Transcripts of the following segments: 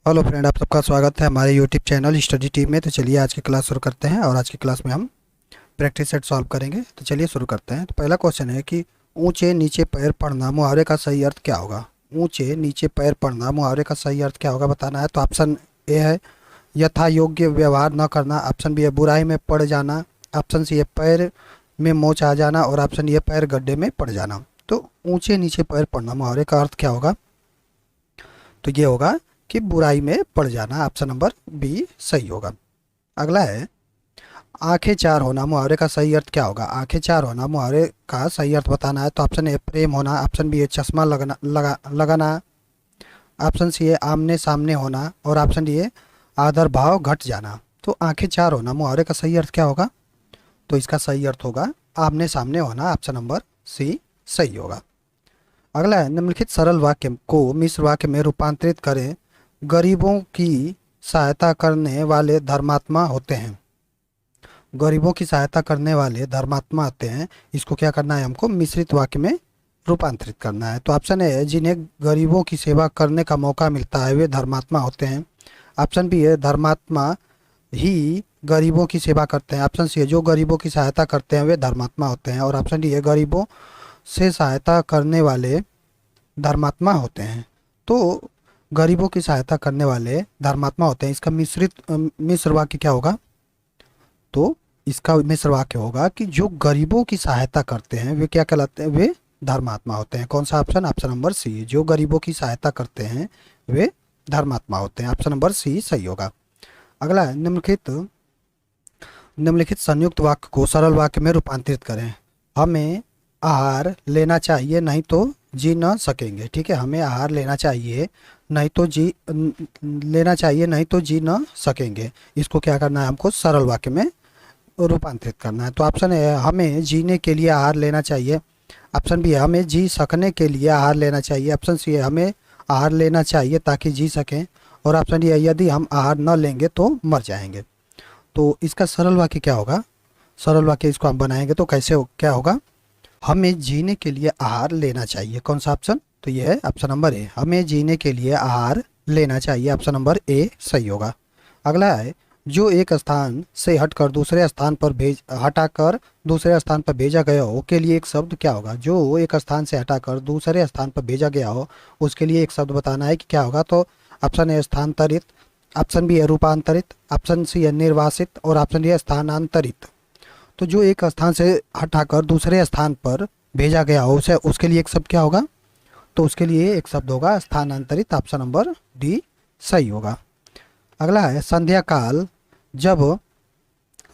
Hello friend, आप सबका स्वागत है हमारे यूट्यूब चैनल स्टडी टीम में। तो चलिए आज की क्लास शुरू करते हैं और आज की क्लास में हम प्रैक्टिस सेट सॉल्व करेंगे। तो चलिए शुरू करते हैं। तो पहला क्वेश्चन है कि ऊंचे नीचे पैर पड़ना मुहावरे का सही अर्थ क्या होगा। ऊंचे नीचे पैर पड़ना मुहावरे का सही अर्थ क्या होगा बताना है। तो ऑप्शन ए है यथा योग्य व्यवहार न करना, ऑप्शन बी है बुराई में पड़ जाना, ऑप्शन सी है पैर में मोच आ जाना और ऑप्शन डी है पैर गड्ढे में पड़ जाना। तो ऊंचे नीचे पैर पड़ना मुहावरे का अर्थ क्या होगा। तो ये होगा कि बुराई में पड़ जाना। ऑप्शन नंबर बी सही होगा। अगला है आंखें चार होना मुहावरे का सही अर्थ क्या होगा। आंखें चार होना मुहावरे का सही अर्थ बताना है। तो ऑप्शन ए प्रेम होना, ऑप्शन बी है चश्मा लगाना, ऑप्शन सी है आमने सामने होना और ऑप्शन डी है आदर भाव घट जाना। तो आंखें चार होना मुहावरे का सही अर्थ क्या होगा। तो इसका सही अर्थ होगा आमने सामने होना। ऑप्शन नंबर सी सही होगा। अगला है निम्नलिखित सरल वाक्य को मिश्र वाक्य में रूपांतरित करें। गरीबों की सहायता करने वाले धर्मात्मा होते हैं। गरीबों की सहायता करने वाले धर्मात्मा होते हैं। इसको क्या करना है, हमको मिश्रित वाक्य में रूपांतरित करना है। तो ऑप्शन ए है जिन्हें गरीबों की सेवा करने का मौका मिलता है वे धर्मात्मा होते हैं। ऑप्शन बी है धर्मात्मा ही गरीबों की सेवा करते हैं। ऑप्शन सी है जो गरीबों की सहायता करते हैं वे धर्मात्मा होते हैं और ऑप्शन डी है गरीबों से सहायता करने वाले धर्मात्मा होते हैं। तो गरीबों की सहायता करने वाले धर्मात्मा होते हैं। इसका मिश्र वाक्य क्या होगा। तो इसका मिश्र वाक्य होगा कि जो गरीबों की सहायता करते हैं वे क्या कहलाते हैं, वे धर्मात्मा होते हैं। कौन सा ऑप्शन, ऑप्शन नंबर सी। जो गरीबों की सहायता करते हैं वे धर्मात्मा होते हैं। ऑप्शन नंबर सी सही होगा। अगला है निम्नलिखित संयुक्त वाक्य को सरल वाक्य में रूपांतरित करें। हमें आहार लेना चाहिए नहीं तो जी न सकेंगे। ठीक है, हमें आहार लेना चाहिए नहीं तो जी न सकेंगे। इसको क्या करना है, हमको सरल वाक्य में रूपांतरित करना है। तो ऑप्शन है हमें जीने के लिए आहार लेना चाहिए, ऑप्शन बी है हमें जी सकने के लिए आहार लेना चाहिए, ऑप्शन सी है हमें आहार लेना चाहिए ताकि जी सकें और ऑप्शन डी है यदि हम आहार न लेंगे तो मर जाएंगे। तो इसका सरल वाक्य क्या होगा। सरल वाक्य इसको हम बनाएंगे तो क्या होगा, हमें जीने के लिए आहार लेना चाहिए। कौन सा ऑप्शन, तो ये है ऑप्शन नंबर ए, हमें जीने के लिए आहार लेना चाहिए। ऑप्शन नंबर ए सही होगा। अगला है जो एक स्थान से हटाकर दूसरे स्थान पर भेजा गया हो के लिए एक शब्द क्या होगा। जो एक स्थान से हटाकर दूसरे स्थान पर भेजा गया हो उसके लिए एक शब्द बताना है कि क्या होगा। तो ऑप्शन ए स्थानांतरित, ऑप्शन बी है रूपांतरित, ऑप्शन सी है निर्वासित और ऑप्शन डी है स्थानांतरित। तो जो एक स्थान से हटाकर दूसरे स्थान पर भेजा गया हो उसे उसके लिए एक शब्द क्या होगा। तो उसके लिए एक शब्द होगा स्थानांतरित। ऑप्शन नंबर डी सही होगा। अगला है संध्या काल जब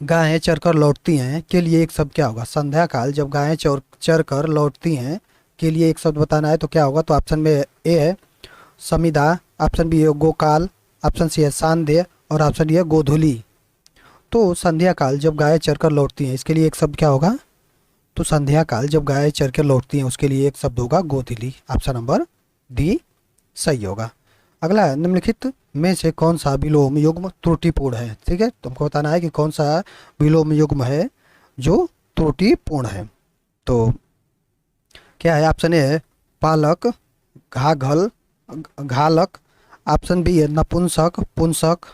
गायें चरकर लौटती हैं के लिए एक शब्द क्या होगा। संध्या काल जब गायें चरकर लौटती हैं के लिए एक शब्द बताना है तो क्या होगा। तो ऑप्शन में ए है समिधा, ऑप्शन बी है गोकाल, ऑप्शन सी है सांध्य और ऑप्शन डी है गोधुली। तो संध्या काल जब गायें चरकर लौटती हैं इसके लिए एक शब्द क्या होगा। तो संध्या काल जब गायें चरकर लौटती हैं उसके लिए एक शब्द होगा गोधुली। ऑप्शन नंबर डी सही होगा। अगला है निम्नलिखित में से कौन सा विलोम युग्म त्रुटिपूर्ण है। ठीक है, तुमको बताना है कि कौन सा विलोम युग्म है जो त्रुटिपूर्ण है। तो क्या है, ऑप्शन ए है पालक, घाघल, घालक, ऑप्शन बी है नपुंसक, पुंसक,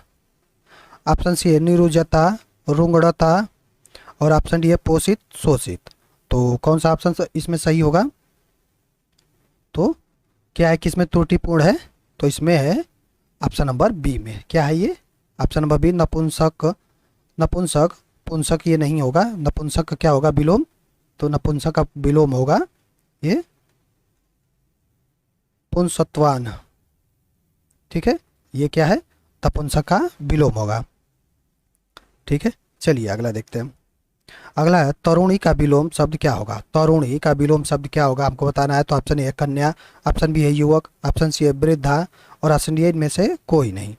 ऑप्शन सी है निरुजता, रुंगड़ता और ऑप्शन डी है पोषित, शोषित। तो कौन सा ऑप्शन इसमें सही होगा। तो क्या है, किसमें त्रुटिपूर्ण है। तो इसमें है ऑप्शन नंबर बी में। क्या है ये, ऑप्शन नंबर बी नपुंसक, नपुंसक, पुंसक ये नहीं होगा। नपुंसक का क्या होगा विलोम। तो नपुंसक का विलोम होगा ये पुंसत्वान। ठीक है, ये क्या है, नपुंसक का विलोम होगा। ठीक है, चलिए अगला देखते हैं। अगला है तरुणी का विलोम शब्द क्या होगा। तरुणी का विलोम शब्द क्या होगा हमको बताना है। तो ऑप्शन ए है कन्या, ऑप्शन बी है युवक, ऑप्शन सी है वृद्धा और ऑप्शन डी में से कोई नहीं।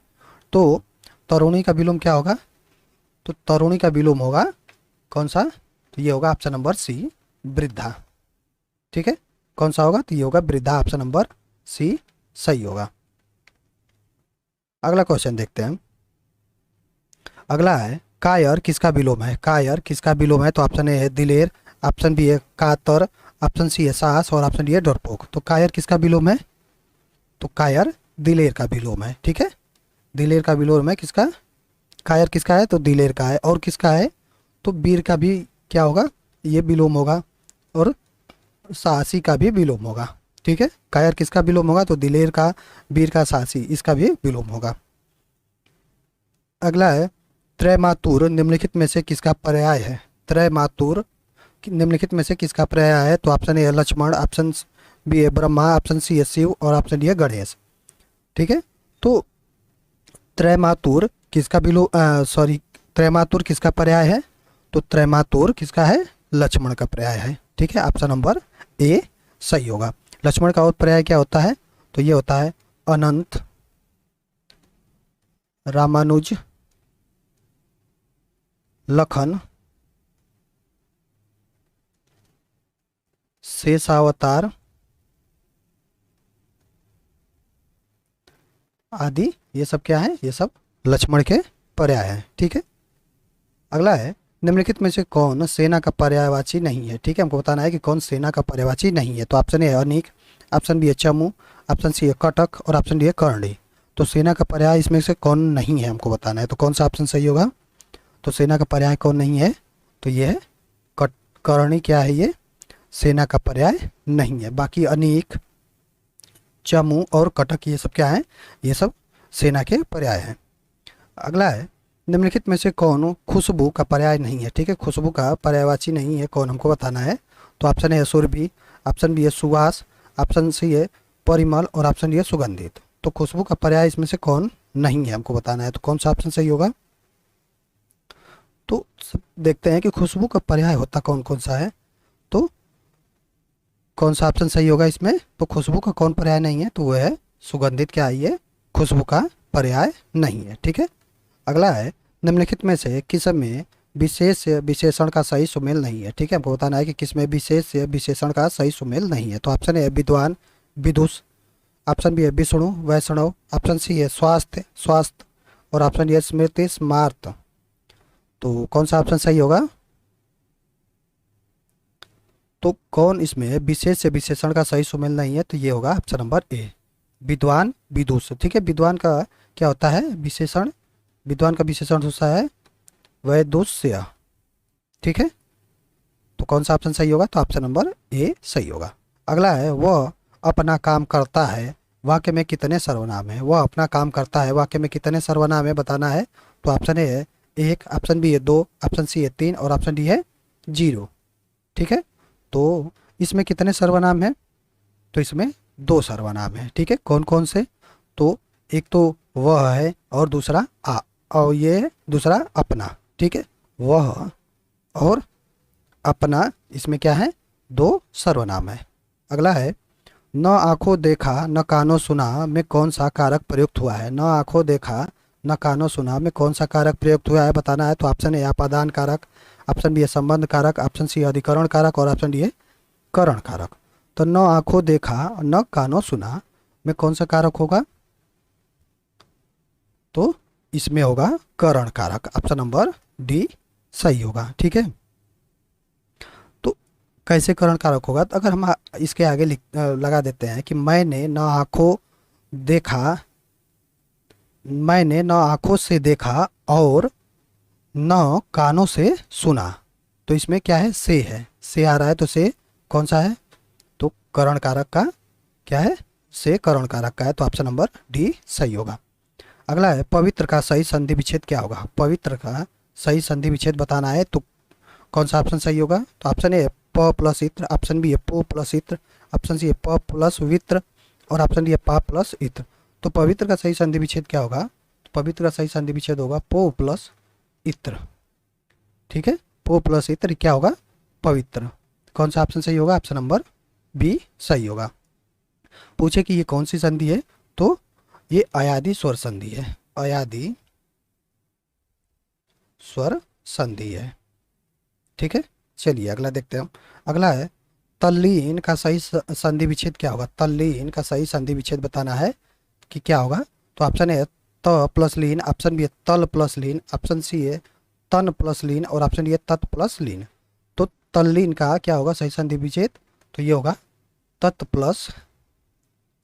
तो तरुणी का विलोम क्या होगा। तो तरुणी का विलोम होगा कौन सा। तो ये होगा ऑप्शन नंबर सी वृद्धा। ठीक है, कौन सा होगा, तो ये होगा वृद्धा। ऑप्शन नंबर सी सही होगा। अगला क्वेश्चन देखते हैं। अगला है कायर किसका विलोम है। कायर किसका विलोम है। तो ऑप्शन ए है दिलेर, ऑप्शन बी है कातर, ऑप्शन सी है साहस और ऑप्शन डी है डरपोक। तो कायर किसका विलोम है। तो कायर दिलेर का विलोम है। ठीक है, दिलेर का विलोम है किसका, कायर किसका है तो दिलेर का है, और किसका है तो वीर का भी क्या होगा, ये विलोम होगा, और साहसी का भी विलोम होगा। ठीक है, कायर किसका विलोम होगा तो दिलेर का, वीर का, साहसी, इसका भी विलोम होगा। अगला है त्रयमातुर निम्नलिखित में से किसका पर्याय है। त्रयमातुर निम्नलिखित में से किसका पर्याय है तो ऑप्शन ए है लक्ष्मण, ऑप्शन बी है ब्रह्मा, ऑप्शन सी है शिव, और ऑप्शन डी है गणेश। ठीक है, तो त्रयमातुर किसका त्रयमातुर किसका पर्याय है तो त्रयमातुर किसका है, लक्ष्मण का पर्याय है। ठीक है, ऑप्शन नंबर ए सही होगा। लक्ष्मण का और पर्याय क्या होता है तो ये होता है अनंत, रामानुज, लखन, शेषावतार आदि, ये सब क्या है, ये सब लक्ष्मण के पर्याय हैं। ठीक है, अगला है निम्नलिखित में से कौन सेना का पर्यायवाची नहीं है। ठीक है, हमको बताना है कि कौन सेना का पर्यायवाची नहीं है। तो ऑप्शन ए है अनिक, ऑप्शन बी है चमू, ऑप्शन सी है कटक, और ऑप्शन डी है कर्णी। तो सेना का पर्याय इसमें से कौन नहीं है हमको बताना है, तो कौन सा ऑप्शन सही होगा। तो सेना का पर्याय कौन नहीं है तो ये है कर्णी, क्या है ये सेना का पर्याय नहीं है। बाकी अनिक, चमू और कटक ये सब क्या है, ये सब सेना के पर्याय हैं। अगला है निम्नलिखित में से कौन खुशबू का पर्याय नहीं है। ठीक है, खुशबू का पर्यायवाची नहीं है कौन, हमको बताना है। तो ऑप्शन ए है सुरभि, ऑप्शन बी है सुवास, ऑप्शन सी है परिमल, और ऑप्शन डी है सुगंधित। तो खुशबू का पर्याय इसमें से कौन नहीं है हमको बताना है, तो कौन सा ऑप्शन सही होगा। तो सब देखते हैं कि खुशबू का पर्याय होता कौन कौन सा है, तो कौन सा ऑप्शन सही होगा इसमें। तो खुशबू का कौन पर्याय नहीं है तो वो है सुगंधित, क्या है ये खुशबू का पर्याय नहीं है। ठीक है, अगला है निम्नलिखित में से किस में विशेष विशेषण का सही सुमेल नहीं है। ठीक है, हमको बताना है कि किस में विशेष विशेषण का सही सुमेल नहीं है। तो ऑप्शन ए है विद्वान, विदुष, ऑप्शन बी है विष्णु, वैष्णव, ऑप्शन सी है स्वास्थ्य, स्वास्थ्य, और ऑप्शन डी है स्मृति, स्मार्त। तो कौन सा ऑप्शन सही होगा। तो कौन इसमें विशेष से विशेषण का सही सुमेल नहीं है तो ये होगा ऑप्शन नंबर ए विद्वान, विदुष। ठीक है, विद्वान का क्या होता है विशेषण, विद्वान का विशेषण होता है वैदुष्य। ठीक है, तो कौन सा ऑप्शन सही होगा तो ऑप्शन नंबर ए सही होगा। अगला है वह अपना काम करता है वाक्य में कितने सर्वनाम है। वह अपना काम करता है वाक्य में कितने सर्वनाम है बताना है। तो ऑप्शन ए है 1, ऑप्शन बी है 2, ऑप्शन सी है 3, और ऑप्शन डी है 0। ठीक है, तो इसमें कितने सर्वनाम हैं तो इसमें 2 सर्वनाम है। ठीक है, कौन कौन से, तो एक तो वह है और दूसरा आ, और ये दूसरा अपना। ठीक है, वह और अपना, इसमें क्या है 2 सर्वनाम है। अगला है न आंखों देखा न कानों सुना में कौन सा कारक प्रयुक्त हुआ है। न आंखों देखा न कानों सुना में कौन सा कारक प्रयुक्त हुआ है बताना है। तो ऑप्शन ए आपादान कारक, ऑप्शन बी है संबंध कारक, ऑप्शन सी अधिकरण कारक, और ऑप्शन डी है करण कारक। तो न आंखों देखा न कानों सुना में कौन सा कारक होगा तो इसमें होगा करण कारक, ऑप्शन नंबर डी सही होगा। ठीक है, तो कैसे करण कारक होगा, तो अगर हम इसके आगे लगा देते हैं कि मैंने न आंखों देखा, मैंने न आंखों से देखा और न कानों से सुना, तो इसमें क्या है से आ रहा है, तो से कौन सा है तो करण कारक का क्या है, से करण कारक का है, तो ऑप्शन नंबर डी सही होगा। अगला है पवित्र का सही संधि विच्छेद क्या होगा। पवित्र का सही संधि विच्छेद बताना है, तो कौन सा ऑप्शन सही होगा। तो ऑप्शन ए प प्लस इत्र, ऑप्शन बी है पो प्लस इत्र, ऑप्शन सी है प प्लस वित्र, और ऑप्शन डी है पा प्लस इत्र। तो पवित्र का सही संधि विच्छेद क्या होगा, तो पवित्र का सही संधि विच्छेद होगा पो प्लस इत्र। ठीक है, पो प्लस इत्र क्या होगा पवित्र। कौन सा ऑप्शन सही होगा, ऑप्शन नंबर बी सही होगा। पूछे कि ये कौन सी संधि है, तो ये अयादि स्वर संधि है, अयादि स्वर संधि है। ठीक है, चलिए अगला देखते हैं हम। अगला है तल्लीन का सही संधि विच्छेद क्या होगा। तल्लीन का सही संधि विच्छेद बताना है कि क्या होगा। तो ऑप्शन ए त प्लस लीन, ऑप्शन बी है तल प्लस लीन, ऑप्शन सी है तन प्लस लीन, और ऑप्शन डी है तत् प्लस लीन। तो तल्लीन का क्या होगा सही संधि विच्छेद, तो ये होगा तत् प्लस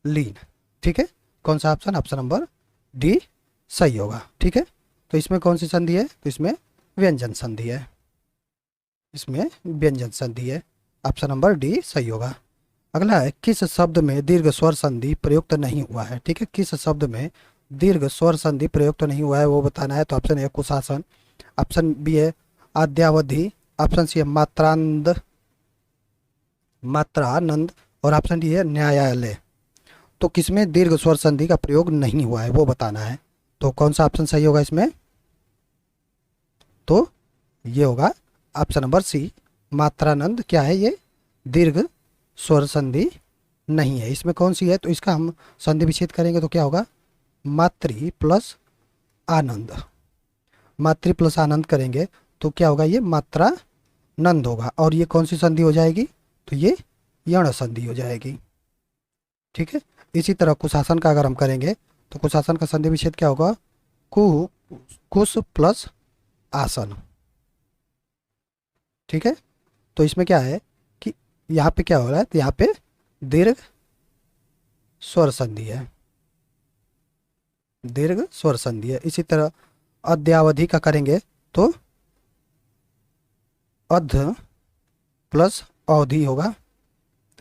लीन। ठीक है, कौन सा ऑप्शन, ऑप्शन नंबर डी सही होगा। ठीक है, तो इसमें कौन सी संधि है? तो इसमें व्यंजन संधि है, इसमें व्यंजन संधि है। ऑप्शन नंबर डी सही होगा। अगला है, किस शब्द में दीर्घ स्वर संधि प्रयुक्त नहीं हुआ है? ठीक है, किस शब्द में दीर्घ स्वर संधि प्रयुक्त नहीं हुआ है वो बताना है। तो ऑप्शन ए कुशासन, ऑप्शन बी है आद्यावधि, ऑप्शन सी है मात्रानंद और ऑप्शन डी है न्यायालय। तो किसमें दीर्घ स्वर संधि का प्रयोग नहीं हुआ है वो बताना है। तो कौन सा ऑप्शन सही होगा इसमें? तो ये होगा ऑप्शन नंबर सी मात्रानंद। क्या है ये? दीर्घ स्वर संधि नहीं है। इसमें कौन सी है? तो इसका हम संधि विच्छेद करेंगे तो क्या होगा? मातृ प्लस आनंद, मातृ प्लस आनंद करेंगे तो क्या होगा? ये मात्रा नंद होगा। और ये कौन सी संधि हो जाएगी? तो ये यण संधि हो जाएगी। ठीक है, इसी तरह कुशासन का अगर हम करेंगे तो कुशासन का संधि विच्छेद क्या होगा? कु कुश प्लस आसन। ठीक है, तो इसमें क्या है कि यहाँ पे क्या हो रहा है? तो यहाँ पे दीर्घ स्वर संधि है, दीर्घ स्वर संधि है। इसी तरह अद्यावधि का करेंगे तो अध प्लस अवधि होगा।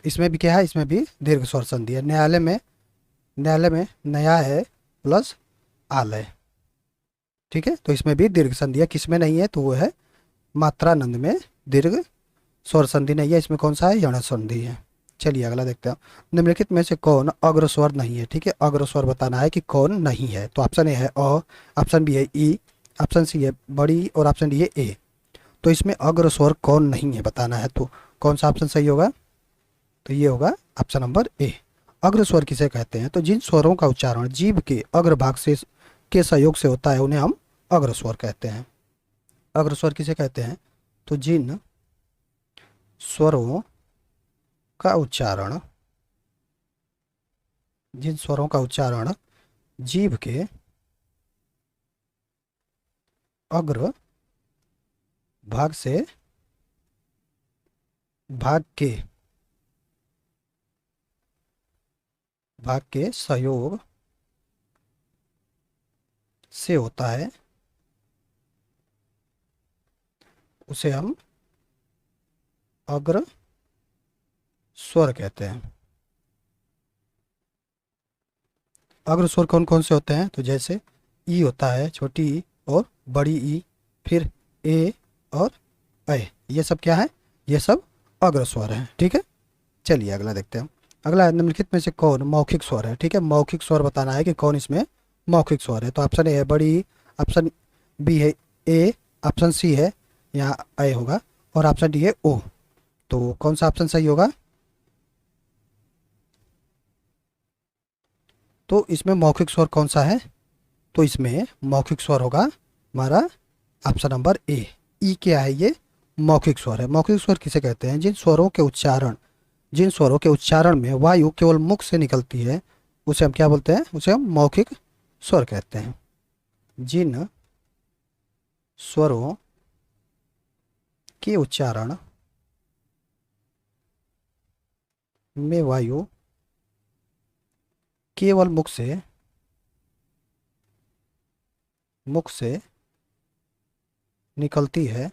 इसमें भी क्या है? इसमें भी दीर्घ स्वर संधि है। न्यायालय में नया है प्लस आलय। ठीक है, तो इसमें भी दीर्घ संधि है। किसमें नहीं है? तो वो है मात्रानंद में दीर्घ स्वर संधि नहीं है। इसमें कौन सा है? यण संधि है। चलिए अगला देखते हैं। निम्नलिखित में से कौन अग्रस्वर नहीं है? ठीक है, अग्रस्वर बताना है कि कौन नहीं है। तो ऑप्शन ए है अ, ऑप्शन बी है ई, ऑप्शन सी है बड़ी और ऑप्शन डी है ए। तो इसमें अग्रस्वर कौन नहीं है बताना है। तो कौन सा ऑप्शन सही होगा? तो ये होगा ऑप्शन नंबर ए। अग्रस्वर किसे कहते हैं? तो जिन स्वरों का उच्चारण जीभ के अग्रभाग से के सहयोग से होता है उन्हें हम अग्रस्वर कहते हैं। अग्रस्वर किसे कहते हैं? तो जिन स्वरों का उच्चारण, जिन स्वरों का उच्चारण जीभ के अग्र भाग से भाग के सहयोग से होता है उसे हम अग्र स्वर कहते हैं। अग्र स्वर कौन कौन से होते हैं? तो जैसे ई होता है, छोटी ई और बड़ी ई, फिर ए और ऐ, ये सब क्या है? ये सब अग्र स्वर है। ठीक है, चलिए अगला देखते हैं। अगला है, निम्नलिखित में से कौन मौखिक स्वर है? ठीक है, मौखिक स्वर बताना है कि कौन इसमें मौखिक स्वर है। तो ऑप्शन ए है बड़ी ई, ऑप्शन बी है ए, ऑप्शन सी है यहाँ ऐ होगा और ऑप्शन डी है ओ। तो कौन सा ऑप्शन सही होगा? तो इसमें मौखिक स्वर कौन सा है? तो इसमें मौखिक स्वर होगा हमारा ऑप्शन नंबर ए, ई। क्या है? ये मौखिक स्वर है। मौखिक स्वर किसे कहते हैं? जिन स्वरों के उच्चारण में वायु केवल मुख से निकलती है उसे हम क्या बोलते हैं? उसे हम मौखिक स्वर कहते हैं। जिन स्वरों के उच्चारण में वायु केवल मुख से निकलती है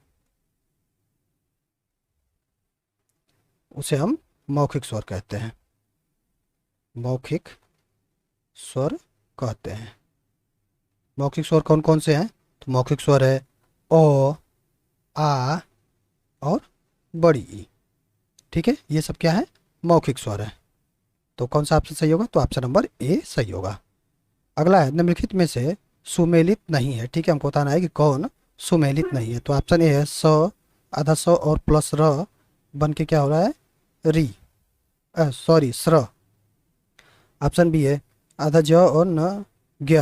उसे हम मौखिक स्वर कहते हैं, मौखिक स्वर कहते हैं। मौखिक स्वर कौन कौन से हैं? तो मौखिक स्वर है ओ, आ और बड़ी ई। ठीक है, ये सब क्या है? मौखिक स्वर है। तो कौन सा ऑप्शन सही होगा? तो ऑप्शन नंबर ए सही होगा। अगला है, निम्नलिखित में से सुमेलित नहीं है। ठीक है, हमको बताना है कि कौन सुमेलित नहीं है। तो ऑप्शन ए है स, आधा स और प्लस र बन के क्या हो रहा है? री, सॉरी स्र। ऑप्शन बी है आधा ज और न ज्ञ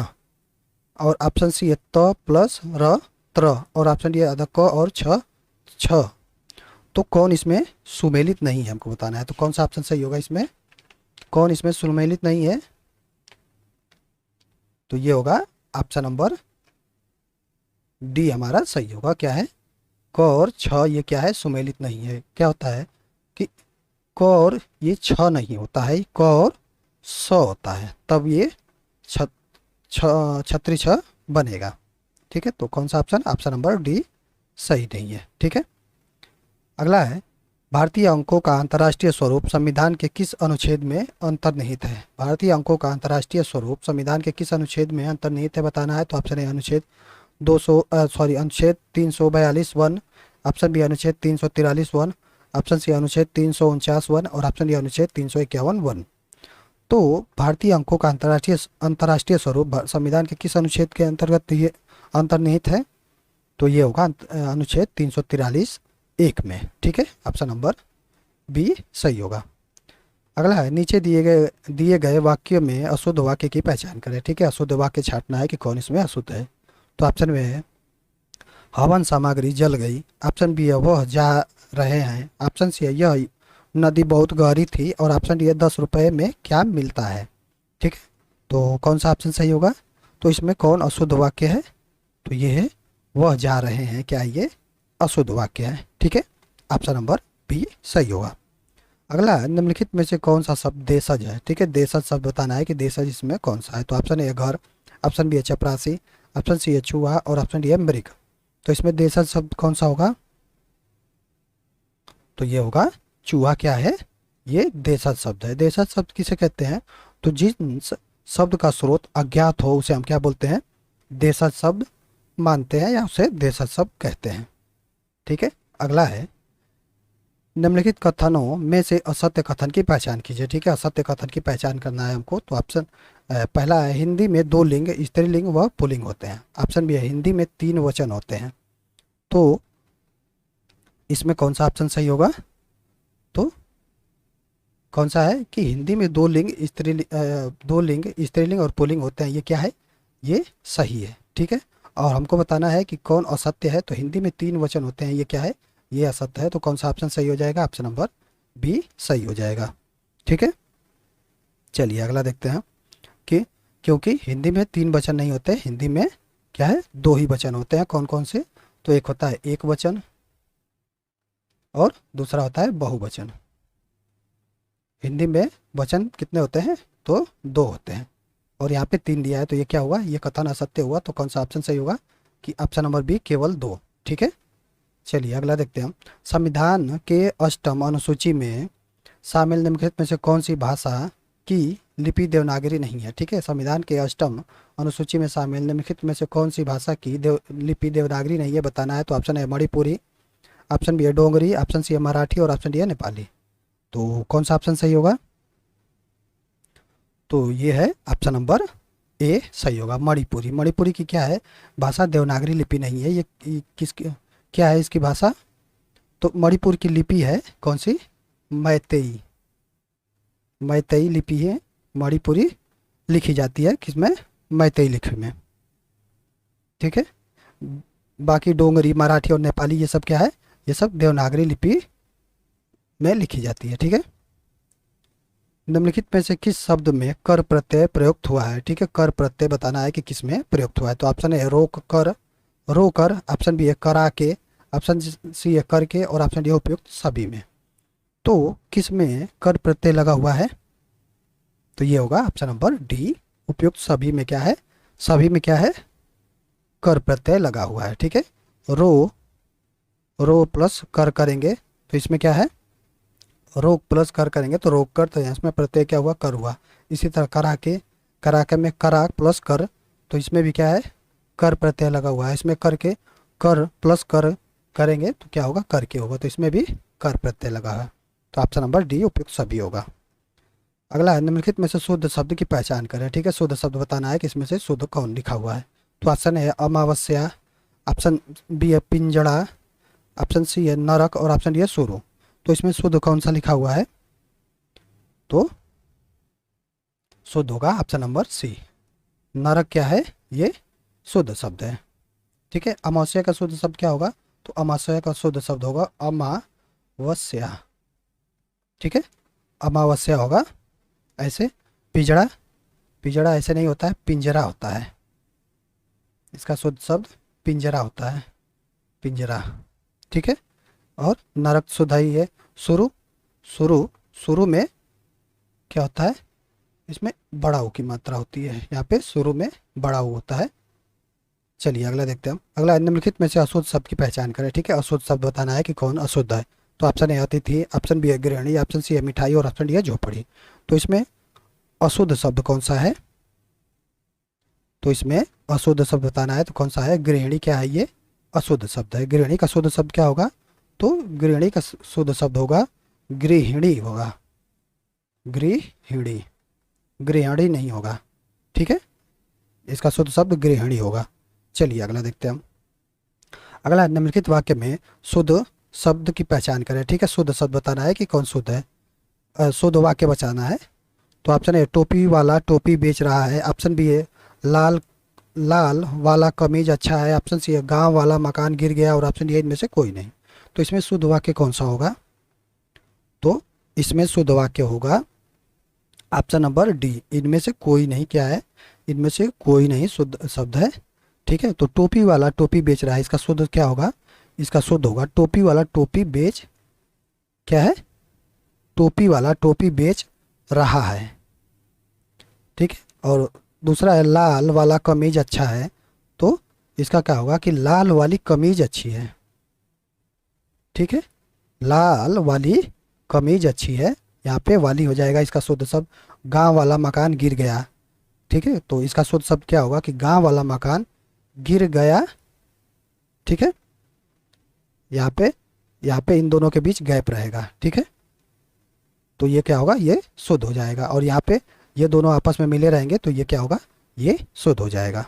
और ऑप्शन सी है त प्लस र त्र और ऑप्शन डी है आधा क और छ छ। तो कौन इसमें सुमेलित नहीं है हमको बताना है। तो कौन सा ऑप्शन सही होगा इसमें? कौन इसमें सुमेलित नहीं है? तो ये होगा ऑप्शन नंबर डी हमारा सही होगा। क्या है? क और छ ये क्या है? सुमेलित नहीं है। क्या होता है कि क और ये छ नहीं होता है, क और स होता है, तब ये छ छतरी छ बनेगा। ठीक है, तो कौन सा ऑप्शन, ऑप्शन नंबर डी सही नहीं है। ठीक है, अगला है भारतीय अंकों का अंतर्राष्ट्रीय स्वरूप संविधान के किस अनुच्छेद में अंतर्निहित है। भारतीय अंकों का अंतर्राष्ट्रीय स्वरूप संविधान के किस अनुच्छेद में अंतर्निहित है बताना है। तो ऑप्शन ए अनुच्छेद 200 अनुच्छेद 342 वन, ऑप्शन बी अनुच्छेद 343 वन, ऑप्शन सी अनुच्छेद 349 वन और ऑप्शन डी अनुच्छेद 351 वन। तो भारतीय अंकों का अंतर्राष्ट्रीय स्वरूप संविधान के किस अनुच्छेद के अंतर्गत ये अंतर्निहित है। तो ये होगा अनुच्छेद 343(1) में। ठीक है, ऑप्शन नंबर बी सही होगा। अगला है नीचे दिए गए वाक्य में अशुद्ध वाक्य की पहचान करें। ठीक है, अशुद्ध वाक्य छांटना है कि कौन इसमें अशुद्ध है। तो ऑप्शन में है हवन सामग्री जल गई, ऑप्शन बी है वह जा रहे हैं, ऑप्शन सी है यह नदी बहुत गहरी थी और ऑप्शन डी है 10 रुपये में क्या मिलता है। ठीक है, तो कौन सा ऑप्शन सही होगा। तो इसमें कौन अशुद्ध वाक्य है। तो ये है वह जा रहे हैं, क्या ये अशुद्ध वाक्य है। ठीक है, ऑप्शन नंबर बी सही होगा। अगला निम्नलिखित में से कौन सा शब्द देशज है। ठीक है, देशज शब्द बताना है कि देशज इसमें कौन सा है। तो ऑप्शन ए घर, ऑप्शन बी है चपरासी, ऑप्शन सी है चूहा और ऑप्शन डी है मृग। तो इसमें देशज शब्द कौन सा होगा। तो ये होगा चूहा। क्या है ये देशज शब्द है। देशज शब्द किसे कहते हैं। तो जिस शब्द का स्रोत अज्ञात हो उसे हम क्या बोलते हैं, देशज शब्द मानते हैं या उसे देशज शब्द कहते हैं। ठीक है, अगला है निम्नलिखित कथनों में से असत्य कथन की पहचान कीजिए। ठीक है, असत्य कथन की पहचान करना है हमको। तो ऑप्शन पहला है हिंदी में 2 लिंग स्त्रीलिंग व पुल्लिंग होते हैं, ऑप्शन बी है हिंदी में 3 वचन होते हैं। तो इसमें कौन सा ऑप्शन सही होगा। तो कौन सा है कि हिंदी में 2 लिंग स्त्रीलिंग और पुल्लिंग होते हैं, ये क्या है, ये सही है। ठीक है, और हमको बताना है कि कौन असत्य है। तो हिंदी में 3 वचन होते हैं, ये क्या है, ये असत्य है। तो कौन सा ऑप्शन सही हो जाएगा, ऑप्शन नंबर बी सही हो जाएगा। ठीक है, चलिए अगला देखते हैं कि क्योंकि हिंदी में 3 वचन नहीं होते, हिंदी में क्या है 2 ही वचन होते हैं। कौन कौन से। तो एक होता है एक वचन और दूसरा होता है बहुवचन। हिंदी में वचन कितने होते हैं, तो 2 होते हैं और यहाँ पे 3 दिया है। तो ये क्या हुआ, ये कथन असत्य हुआ। तो कौन सा ऑप्शन सही होगा कि ऑप्शन नंबर बी केवल 2। ठीक है, चलिए अगला देखते हैं हम। संविधान के 8वीं अनुसूची में शामिल निम्नलिखित में से कौन सी भाषा की लिपि देवनागरी नहीं है। ठीक है, संविधान के 8वीं अनुसूची में शामिल निम्नलिखित में से कौन सी भाषा की लिपि देवनागरी नहीं है बताना है। तो ऑप्शन है मणिपुरी, ऑप्शन बी है डोगरी, ऑप्शन सी है मराठी और ऑप्शन डी है नेपाली। तो कौन सा ऑप्शन सही होगा। तो ये है ऑप्शन नंबर ए सही होगा, मणिपुरी। मणिपुरी की क्या है भाषा, देवनागरी लिपि नहीं है। ये किसकी क्या है इसकी भाषा। तो मणिपुर की लिपि है कौन सी, मैतेई। मैतेई लिपि है मणिपुरी, लिखी जाती है किसमें, मैतेई लिपि में। ठीक है, बाकी डोगरी मराठी और नेपाली ये सब क्या है, ये सब देवनागरी लिपि में लिखी जाती है। ठीक है, निम्नलिखित में से किस शब्द में कर प्रत्यय प्रयुक्त हुआ है। ठीक है, कर प्रत्यय बताना है कि किस में प्रयुक्त हुआ है। तो ऑप्शन है रोक कर, रो कर, ऑप्शन बी है करा के, ऑप्शन सी है करके और ऑप्शन डी उपयुक्त सभी में। तो किस में कर प्रत्यय लगा हुआ है। तो ये होगा ऑप्शन नंबर डी, उपयुक्त सभी में क्या है, सभी में क्या है कर प्रत्यय लगा हुआ है। ठीक है, रो प्लस कर करेंगे तो इसमें क्या है, रोक प्लस कर करेंगे तो रोक कर, तो इसमें प्रत्यय क्या हुआ, कर हुआ। इसी तरह करा के में करा प्लस कर, तो इसमें भी क्या है कर प्रत्यय लगा हुआ है। इसमें करके कर प्लस कर करेंगे तो क्या होगा, करके होगा। तो इसमें भी कर प्रत्यय लगा है। तो ऑप्शन नंबर डी उपयुक्त सभी होगा। अगला है निम्नलिखित में से शुद्ध शब्द की पहचान करें। ठीक है, शुद्ध शब्द बताना है कि इसमें से शुद्ध कौन लिखा हुआ है। तो ऑप्शन है अमावस्या, ऑप्शन बी है पिंजड़ा, ऑप्शन सी है नरक और ऑप्शन डी है सुरु। तो इसमें शुद्ध कौन सा लिखा हुआ है। तो शुद्ध होगा ऑप्शन नंबर सी, नरक क्या है, ये शुद्ध शब्द है। ठीक है, अमावस्या का शुद्ध शब्द क्या होगा। तो अमावस्या का शुद्ध शब्द होगा अमावस्या। ठीक है, अमावस्या होगा ऐसे। पिजड़ा ऐसे नहीं होता है, पिंजरा होता है। इसका शुद्ध शब्द पिंजरा होता है, पिंजरा। ठीक है, और नरक शुद्ध ही है। शुरू में क्या होता है, इसमें बड़ा ऊ की मात्रा होती है, यहाँ पे शुरू में बड़ा ऊ होता है। चलिए अगला देखते हैं हम। अगला, निम्नलिखित में से अशुद्ध शब्द की पहचान करें। ठीक है, अशुद्ध शब्द बताना है कि कौन अशुद्ध है। तो ऑप्शन ए अतिथि, ऑप्शन बी है गृहिणी, ऑप्शन सी है मिठाई और ऑप्शन डी है झोपड़ी। तो इसमें अशुद्ध शब्द कौन सा है? तो इसमें अशुद्ध शब्द बताना है तो कौन सा है? गृहिणी। क्या है ये? अशुद्ध शब्द है। गृहिणी का शुद्ध शब्द क्या होगा? तो गृहिणी का शुद्ध शब्द होगा गृहिणी होगा, गृहिणी, गृहिणी नहीं होगा। ठीक है, इसका शुद्ध शब्द गृहिणी होगा। चलिए अगला देखते हैं हम। अगला, निम्नलिखित वाक्य में शुद्ध शब्द की पहचान करें। ठीक है, शुद्ध शब्द बताना है कि कौन शुद्ध है, शुद्ध वाक्य बचाना है। तो ऑप्शन ए टोपी वाला टोपी बेच रहा है, ऑप्शन बी है लाल लाल वाला कमीज अच्छा है, ऑप्शन सी है गांव वाला मकान गिर गया और ऑप्शन डी इनमें से कोई नहीं। तो इसमें शुद्ध वाक्य कौन सा होगा? तो इसमें शुद्ध वाक्य होगा ऑप्शन नंबर डी, इनमें से कोई नहीं। क्या है? इनमें से कोई नहीं शुद्ध शब्द है। ठीक है, तो टोपी वाला टोपी बेच रहा है, इसका शुद्ध क्या होगा? इसका शुद्ध होगा टोपी वाला टोपी बेच, क्या है? टोपी वाला टोपी बेच रहा है। ठीक है, और दूसरा है लाल वाला कमीज अच्छा है, तो इसका क्या होगा कि लाल वाली कमीज अच्छी है। ठीक है, लाल वाली कमीज अच्छी है, यहाँ पे वाली हो जाएगा इसका शुद्ध शब्द। गांव वाला मकान गिर गया। ठीक है, तो इसका शुद्ध शब्द क्या होगा कि गांव वाला मकान गिर गया। ठीक है, यहाँ पे इन दोनों के बीच गैप रहेगा। ठीक है, तो ये क्या होगा? ये शुद्ध हो जाएगा। और यहाँ पे ये दोनों आपस में मिले रहेंगे तो ये क्या होगा? ये शुद्ध हो जाएगा।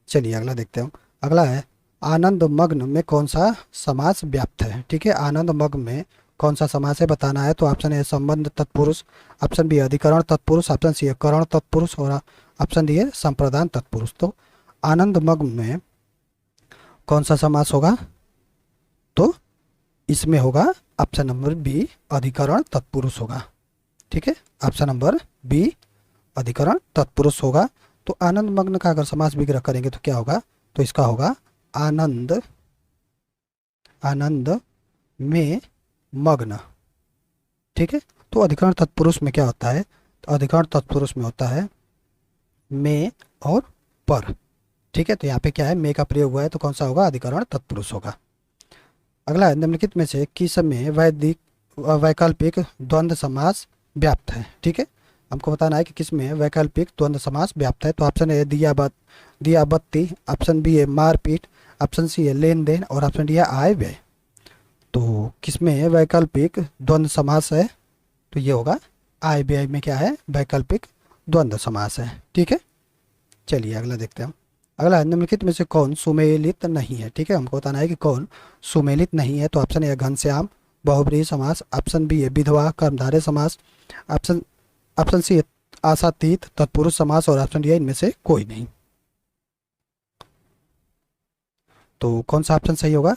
चलिए अगला देखते हैं। अगला है आनंद मग्न में कौन सा समास व्याप्त है। ठीक है, आनंद मग्न में कौन सा समास है बताना है। तो ऑप्शन ए संबंध तत्पुरुष, ऑप्शन बी अधिकरण तत्पुरुष, ऑप्शन सी है करण तत्पुरुष और ऑप्शन डी है संप्रदान तत्पुरुष। तो आनंद मग्न में कौन सा समास होगा? तो इसमें होगा ऑप्शन नंबर बी अधिकरण तत्पुरुष होगा। ठीक है, ऑप्शन नंबर बी अधिकरण तत्पुरुष होगा। तो आनंद मग्न का अगर समास विग्रह करेंगे तो क्या होगा? तो इसका होगा आनंद, आनंद में मग्न। ठीक है, तो अधिकरण तत्पुरुष में क्या होता है? तो अधिकरण तत्पुरुष में होता है में और पर। ठीक है, तो यहाँ पे क्या है? में का प्रयोग हुआ है, तो कौन सा होगा? अधिकरण तत्पुरुष होगा। अगला है निम्नलिखित में से किस में वैकल्पिक द्वंद्व समास व्याप्त है। ठीक है, हमको बताना है कि किस में वैकल्पिक द्वंद्व समास व्याप्त है। तो ऑप्शन ए दिया बत्ती, ऑप्शन बी है मारपीट, ऑप्शन सी है लेन देन और ऑप्शन डी है आय व्यय। तो किस में वैकल्पिक द्वंद्व समास है? तो ये होगा आय व्यय में क्या है? वैकल्पिक द्वंद्व समास है। ठीक है, चलिए अगला देखते हैं हम। अगला है निम्नलिखित में से कौन सुमेलित नहीं है। ठीक है, हमको बताना है कि कौन सुमेलित नहीं है। तो ऑप्शन ए घनश्याम बहुब्रीहि समास, ऑप्शन बी है विधवा कर्मधारय समास, ऑप्शन सी है आशातीत तत्पुरुष समास और ऑप्शन डी है इनमें से कोई नहीं। तो कौन सा ऑप्शन सही होगा?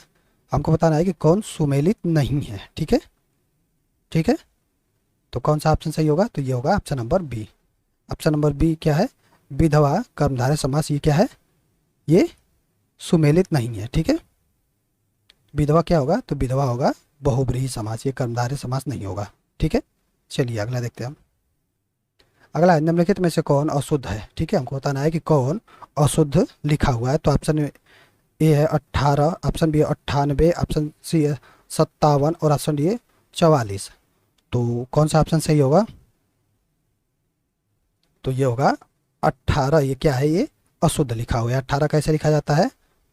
हमको बताना है कि कौन सुमेलित नहीं है। ठीक है, ठीक है, तो कौन सा ऑप्शन सही होगा? तो ये होगा option number B. Option number B क्या है? विधवा कर्मधारय समास। ये क्या है? ये सुमेलित नहीं है। ठीक है, विधवा क्या होगा? तो विधवा होगा बहुब्रीहि समास, ये कर्मधारय समास नहीं होगा। ठीक है, चलिए अगला देखते हैं हम। अगला निम्नलिखित में से कौन अशुद्ध है। ठीक है, हमको बताना है कि कौन अशुद्ध लिखा हुआ है। तो ऑप्शन ए है 18, ऑप्शन बी है 98, ऑप्शन सी है 57 और ऑप्शन डी है 44। तो कौन सा ऑप्शन सही होगा? तो ये होगा 18। ये क्या है? ये अशुद्ध लिखा हुआ है। 18 कैसे लिखा जाता है?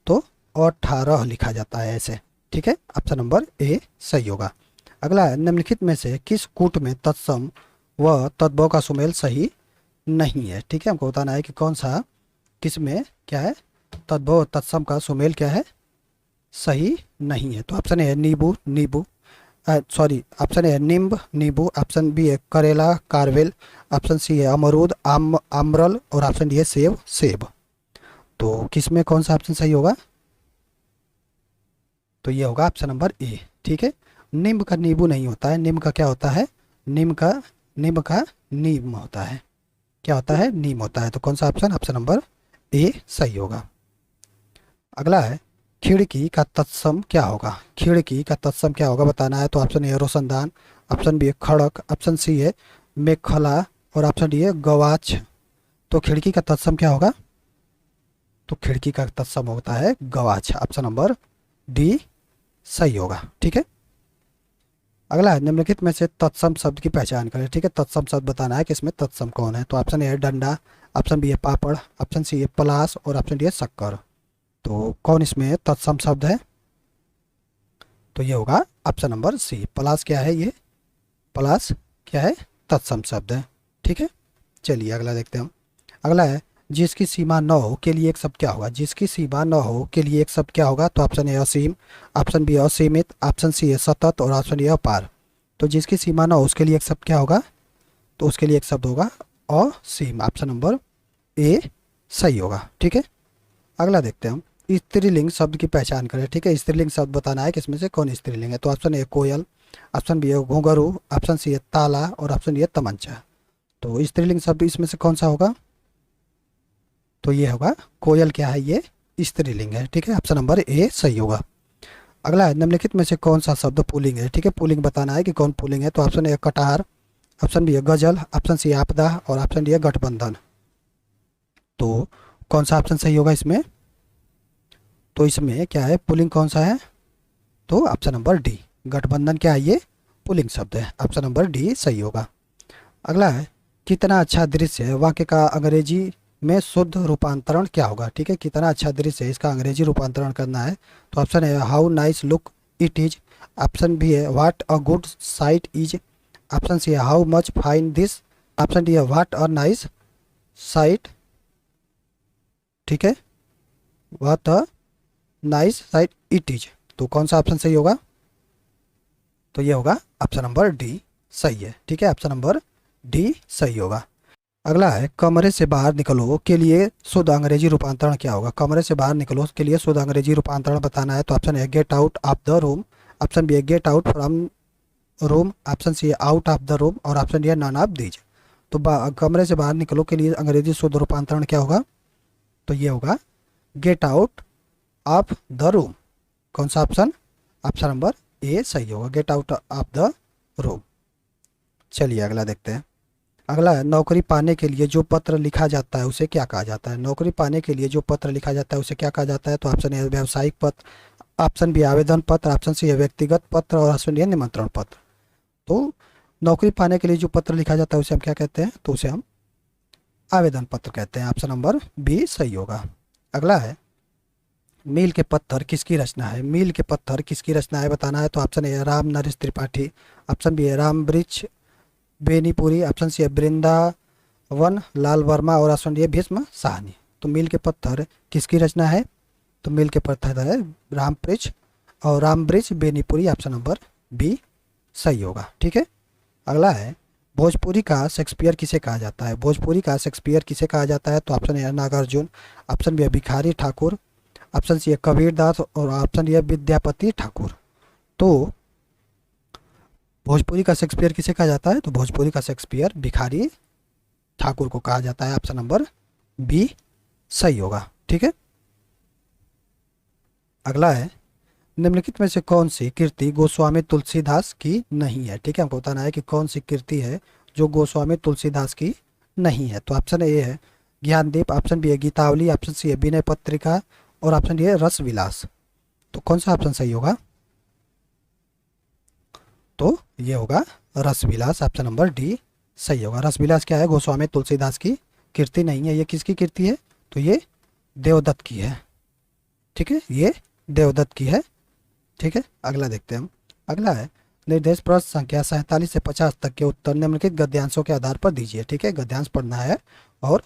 तो 18 लिखा जाता है ऐसे। ठीक है, ऑप्शन नंबर ए सही होगा। अगला है निम्नलिखित में से किस कूट में तत्सम व तद्भव का सुमेल सही नहीं है। ठीक है, हमको बताना है कि कौन सा किस में क्या है? तद्भव और तत्सम का सुमेल क्या है? सही नहीं है। तो ऑप्शन ए है नींबू नींबू, सॉरी ऑप्शन ए है नींब नींबू, ऑप्शन बी है करेला कारवेल, ऑप्शन सी है अमरूद आमरल और ऑप्शन डी है सेब सेब। तो किस में कौन सा ऑप्शन सही होगा? तो ये होगा ऑप्शन नंबर ए। ठीक है, नींब का नींबू नहीं होता है। नींब का क्या होता है? नीम का नीम होता है। क्या होता है? नीम होता है। तो कौन सा ऑप्शन? ऑप्शन नंबर ए सही होगा। अगला है खिड़की का तत्सम क्या होगा। खिड़की का तत्सम क्या होगा बताना है। तो ऑप्शन ए रोशनदान, ऑप्शन बी है खड़क, ऑप्शन सी है मेखला, और ऑप्शन डी है गवाक्ष। तो खिड़की का तत्सम क्या होगा? तो खिड़की का तत्सम होता है गवाक्ष। ऑप्शन नंबर डी सही होगा। ठीक है, अगला है निम्नलिखित में से तत्सम शब्द की पहचान करें। ठीक है, तत्सम शब्द बताना है कि इसमें तत्सम कौन है। तो ऑप्शन ए है डंडा, ऑप्शन बी है पापड़, ऑप्शन सी है पलाश और ऑप्शन डी है शक्कर। तो कौन इसमें तत्सम शब्द है? तो ये होगा ऑप्शन नंबर सी, पलाश। क्या है ये? पलाश क्या है? तत्सम शब्द है। ठीक है, चलिए अगला देखते हैं हम। अगला है जिसकी सीमा न हो के लिए एक शब्द क्या होगा? जिसकी सीमा न हो के लिए एक शब्द क्या होगा? तो ऑप्शन ए असीम, ऑप्शन बी असीमित, ऑप्शन सी है सतत और ऑप्शन डी अपार। तो जिसकी सीमा न हो उसके लिए एक शब्द क्या होगा? तो उसके लिए एक शब्द होगा असीम। ऑप्शन नंबर ए सही होगा। ठीक है, अगला देखते हैं हम। स्त्रीलिंग शब्द की पहचान करें। ठीक है, स्त्रीलिंग शब्द बताना है कि इसमें से कौन स्त्रीलिंग है। तो ऑप्शन ए कोयल, ऑप्शन बी है घुंघरू, ऑप्शन सी है ताला और ऑप्शन डी है तमंचा। तो स्त्रीलिंग शब्द इसमें से कौन सा होगा? तो ये होगा कोयल। क्या है? ये स्त्रीलिंग है। ठीक है, ऑप्शन नंबर ए सही होगा। अगला है निम्नलिखित में से कौन सा शब्द पुल्लिंग है? ठीक है, पुल्लिंग बताना है कि कौन पुल्लिंग है। तो ऑप्शन ए कटार, ऑप्शन बी है गजल, ऑप्शन सी है आपदा और ऑप्शन डी है गठबंधन। तो कौन सा ऑप्शन सही होगा इसमें? तो इसमें क्या है, पुल्लिंग कौन सा है? तो ऑप्शन नंबर डी गठबंधन। क्या है? ये पुल्लिंग शब्द है। ऑप्शन नंबर डी सही होगा। अगला है कितना अच्छा दृश्य है, वाक्य का अंग्रेजी में शुद्ध रूपांतरण क्या होगा? ठीक है, कितना अच्छा दृश्य है, इसका अंग्रेजी रूपांतरण करना है। तो ऑप्शन है how nice look it is, option B है what a good sight is, option C है how much fine this, option D है व्हाट अ नाइस साइट। ठीक है, what a nice sight it is. तो कौन सा option सही होगा? तो ये होगा ऑप्शन नंबर डी सही है। ठीक है, ऑप्शन नंबर डी सही होगा। अगला है कमरे से बाहर निकलो के लिए शुद्ध अंग्रेजी रूपांतरण क्या होगा? कमरे से बाहर निकलो के लिए शुद्ध अंग्रेजी रूपांतरण बताना है। तो ऑप्शन है get out of the room, option B है get out from room, option C है आउट ऑफ द रूम और ऑप्शन डी है नन ऑफ दीज। तो कमरे से बाहर निकलो के लिए अंग्रेजी शुद्ध रूपांतरण क्या होगा? तो ये होगा gate out of the room. कौन सा ऑप्शन? ऑप्शन नंबर ए सही होगा, gate out of the room. चलिए अगला देखते हैं। अगला है नौकरी पाने के लिए जो पत्र लिखा जाता है उसे क्या कहा जाता है? नौकरी पाने के लिए जो पत्र लिखा जाता है उसे क्या कहा जाता है? तो ऑप्शन ए व्यावसायिक पत्र, ऑप्शन बी आवेदन पत्र, ऑप्शन सी है व्यक्तिगत पत्र और ऑप्शन डी है निमंत्रण पत्र। तो नौकरी पाने के लिए जो पत्र लिखा जाता है उसे हम क्या कहते हैं? तो उसे हम आवेदन पत्र कहते हैं। ऑप्शन नंबर बी सही होगा। अगला है मील के पत्थर किसकी रचना है? मील के पत्थर किसकी रचना है बताना है। तो option A Ram Naresh Tripathi, option B है राम वृक्ष बेनीपुरी, ऑप्शन सी है वृंदावन लाल वर्मा और ऑप्शन डी है भीष्म साहनी। तो मील के पत्थर किसकी रचना है? तो मील के पत्थर है राम वृक्ष और राम वृक्ष बेनीपुरी। ऑप्शन नंबर बी सही होगा। ठीक है, अगला है भोजपुरी का शेक्सपियर किसे कहा जाता है? भोजपुरी का शेक्सपियर किसे कहा जाता है? तो option A Nagarjun, option B है भिखारी ठाकुर, ऑप्शन सी है कबीर दास और ऑप्शन डी है विद्यापति ठाकुर। तो भोजपुरी का शेक्सपियर किसे कहा जाता है? तो भोजपुरी का शेक्सपियर भिखारी ठाकुर को कहा जाता है। ऑप्शन नंबर बी सही होगा। ठीक है, अगला है निम्नलिखित में से कौन सी कृति गोस्वामी तुलसीदास की नहीं है? ठीक है, हमको बताना है कि कौन सी कृति है जो गोस्वामी तुलसीदास की नहीं है। तो ऑप्शन ए है ज्ञानदीप, ऑप्शन बी है गीतावली, ऑप्शन सी है विनय पत्रिका और ऑप्शन डी है रस विलास। तो कौन सा ऑप्शन सही होगा? तो ये होगा रस विलास। ऑप्शन नंबर डी सही होगा। रस विलास क्या है? गोस्वामी तुलसीदास की कृति नहीं है। ये किसकी कृति है? तो ये देवदत्त की है। ठीक है, ये देवदत्त की है। ठीक है, अगला देखते हैं हम। अगला है निर्देश प्रश्न संख्या 47 से 50 तक के उत्तर निम्नलिखित गद्यांशों के आधार पर दीजिए। ठीक है, गद्यांश पढ़ना है और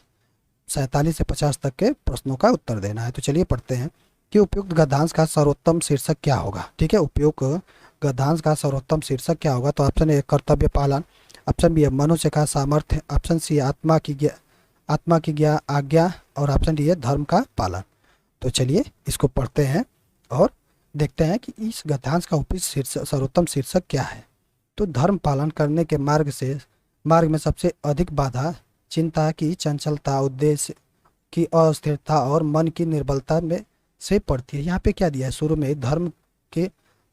47 से 50 तक के प्रश्नों का उत्तर देना है। तो चलिए पढ़ते हैं कि उपयुक्त गद्यांश का सर्वोत्तम शीर्षक क्या होगा? ठीक है, उपयुक्त गद्यांश का सर्वोत्तम शीर्षक क्या होगा? तो ऑप्शन ए कर्तव्य पालन, ऑप्शन बी है मनुष्य का सामर्थ्य, ऑप्शन सी आत्मा की आज्ञा और ऑप्शन डी है धर्म का पालन। तो चलिए इसको पढ़ते हैं और देखते हैं कि इस गद्यांश का उपयुक्त सर्वोत्तम शीर्षक क्या है। तो धर्म पालन करने के मार्ग में सबसे अधिक बाधा चिंता की चंचलता, उद्देश्य की अस्थिरता और मन की निर्बलता में से पड़ती है। यहाँ पे क्या दिया है? शुरू में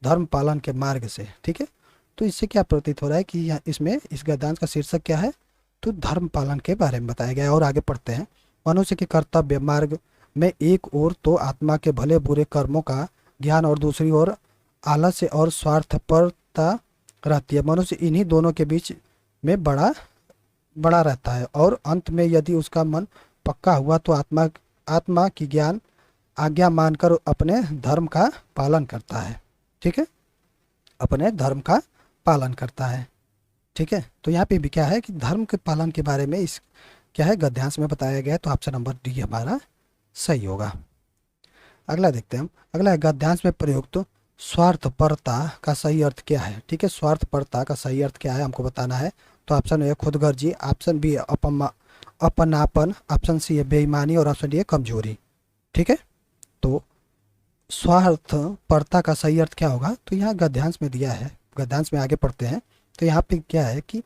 धर्म पालन के मार्ग से। ठीक है, तो इससे क्या प्रतीत हो रहा है कि इसमें इस गद्यांश का शीर्षक क्या है? तो धर्म पालन के बारे में बताया गया है। और आगे पढ़ते हैं। मनुष्य के कर्तव्य मार्ग में एक ओर तो आत्मा के भले बुरे कर्मों का ज्ञान और दूसरी ओर आलस्य और स्वार्थपरता रहती है। मनुष्य इन्हीं दोनों के बीच में बड़ा बड़ा रहता है और अंत में यदि उसका मन पक्का हुआ तो आत्मा आत्मा की ज्ञान आज्ञा मानकर अपने धर्म का पालन करता है। ठीक है, अपने धर्म का पालन करता है। ठीक है, तो यहाँ पे भी क्या है कि धर्म के पालन के बारे में इस क्या है गद्यांश में बताया गया है, तो ऑप्शन नंबर डी हमारा सही होगा। अगला देखते हैं हम। अगला है गद्यांश में प्रयुक्त स्वार्थपरता का सही अर्थ क्या है। ठीक है, स्वार्थपरता का सही अर्थ क्या है हमको बताना है। तो ऑप्शन ए खुदगर्जी, ऑप्शन बी अपनापन, ऑप्शन सी है बेईमानी और ऑप्शन डी है कमजोरी। ठीक है, तो स्वार्थपरता का सही अर्थ क्या होगा, तो यहाँ गद्यांश में दिया है। गद्यांश में आगे पढ़ते हैं। तो यहाँ पे क्या है कि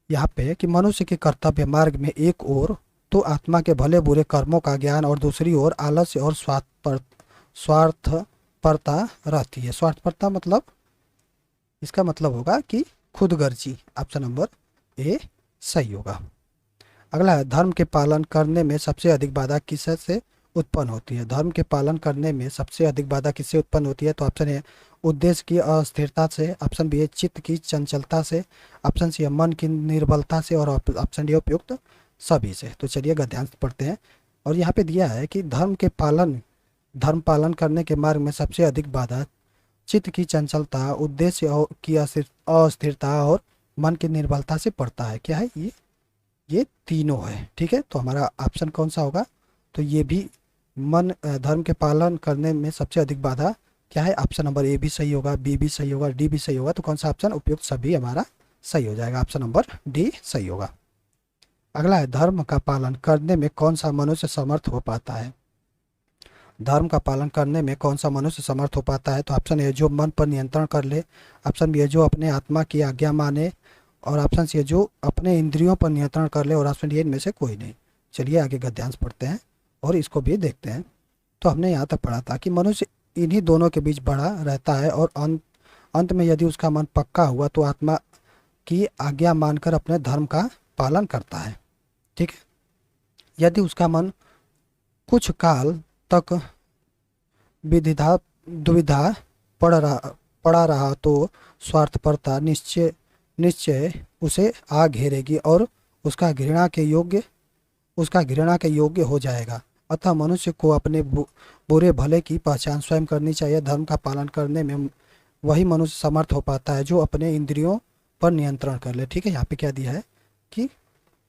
यहाँ पे कि मनुष्य के कर्तव्य मार्ग में एक ओर तो आत्मा के भले बुरे कर्मों का ज्ञान और दूसरी ओर आलस्य और स्वार्थपरता रहती है। स्वार्थपरता मतलब इसका मतलब होगा कि खुदगर्जी। ऑप्शन नंबर ए सही होगा। अगला है धर्म के पालन करने में सबसे अधिक बाधा किससे उत्पन्न होती है। धर्म के पालन करने में सबसे अधिक बाधा किससे उत्पन्न होती है। तो ऑप्शन ए उद्देश्य की अस्थिरता से, ऑप्शन बी है चित्त की चंचलता से, ऑप्शन सी है मन की निर्बलता से और ऑप्शन डी उपयुक्त सभी से। तो चलिए गद्यांश पढ़ते हैं। और यहाँ पे दिया है कि धर्म पालन करने के मार्ग में सबसे अधिक बाधा चित्त की चंचलता, उद्देश्य की अस्थिरता और मन की निर्बलता से पड़ता है। क्या है ये तीनों है। ठीक है, तो हमारा ऑप्शन कौन सा होगा, तो ये भी धर्म के पालन करने में सबसे अधिक बाधा क्या है। ऑप्शन नंबर ए भी सही होगा, बी भी सही होगा, डी भी सही होगा। तो कौन सा ऑप्शन उपयुक्त सभी हमारा सही हो जाएगा। ऑप्शन नंबर डी सही होगा। अगला है धर्म का पालन करने में कौन सा मनुष्य समर्थ हो पाता है। धर्म का पालन करने में कौन सा मनुष्य समर्थ हो पाता है। तो ऑप्शन ए जो मन पर नियंत्रण कर ले, ऑप्शन बी है जो अपने आत्मा की आज्ञा माने और ऑप्शन सी है जो अपने इंद्रियों पर नियंत्रण कर ले और ऑप्शन डी इनमें से कोई नहीं। चलिए आगे गद्यांश पढ़ते हैं और इसको भी देखते हैं। तो हमने यहाँ तक पढ़ा था कि मनुष्य इन्हीं दोनों के बीच बड़ा रहता है और अंत में यदि उसका मन पक्का हुआ तो आत्मा की आज्ञा मानकर अपने धर्म का पालन करता है। ठीक है, यदि उसका मन कुछ काल तक दुविधा पड़ा रहा तो स्वार्थपरता निश्चय उसे आ घेरेगी और उसका घृणा के योग्य हो जाएगा। अतः मनुष्य को अपने बुरे भले की पहचान स्वयं करनी चाहिए। धर्म का पालन करने में वही मनुष्य समर्थ हो पाता है जो अपने इंद्रियों पर नियंत्रण कर ले। ठीक है, यहाँ पे क्या दिया है कि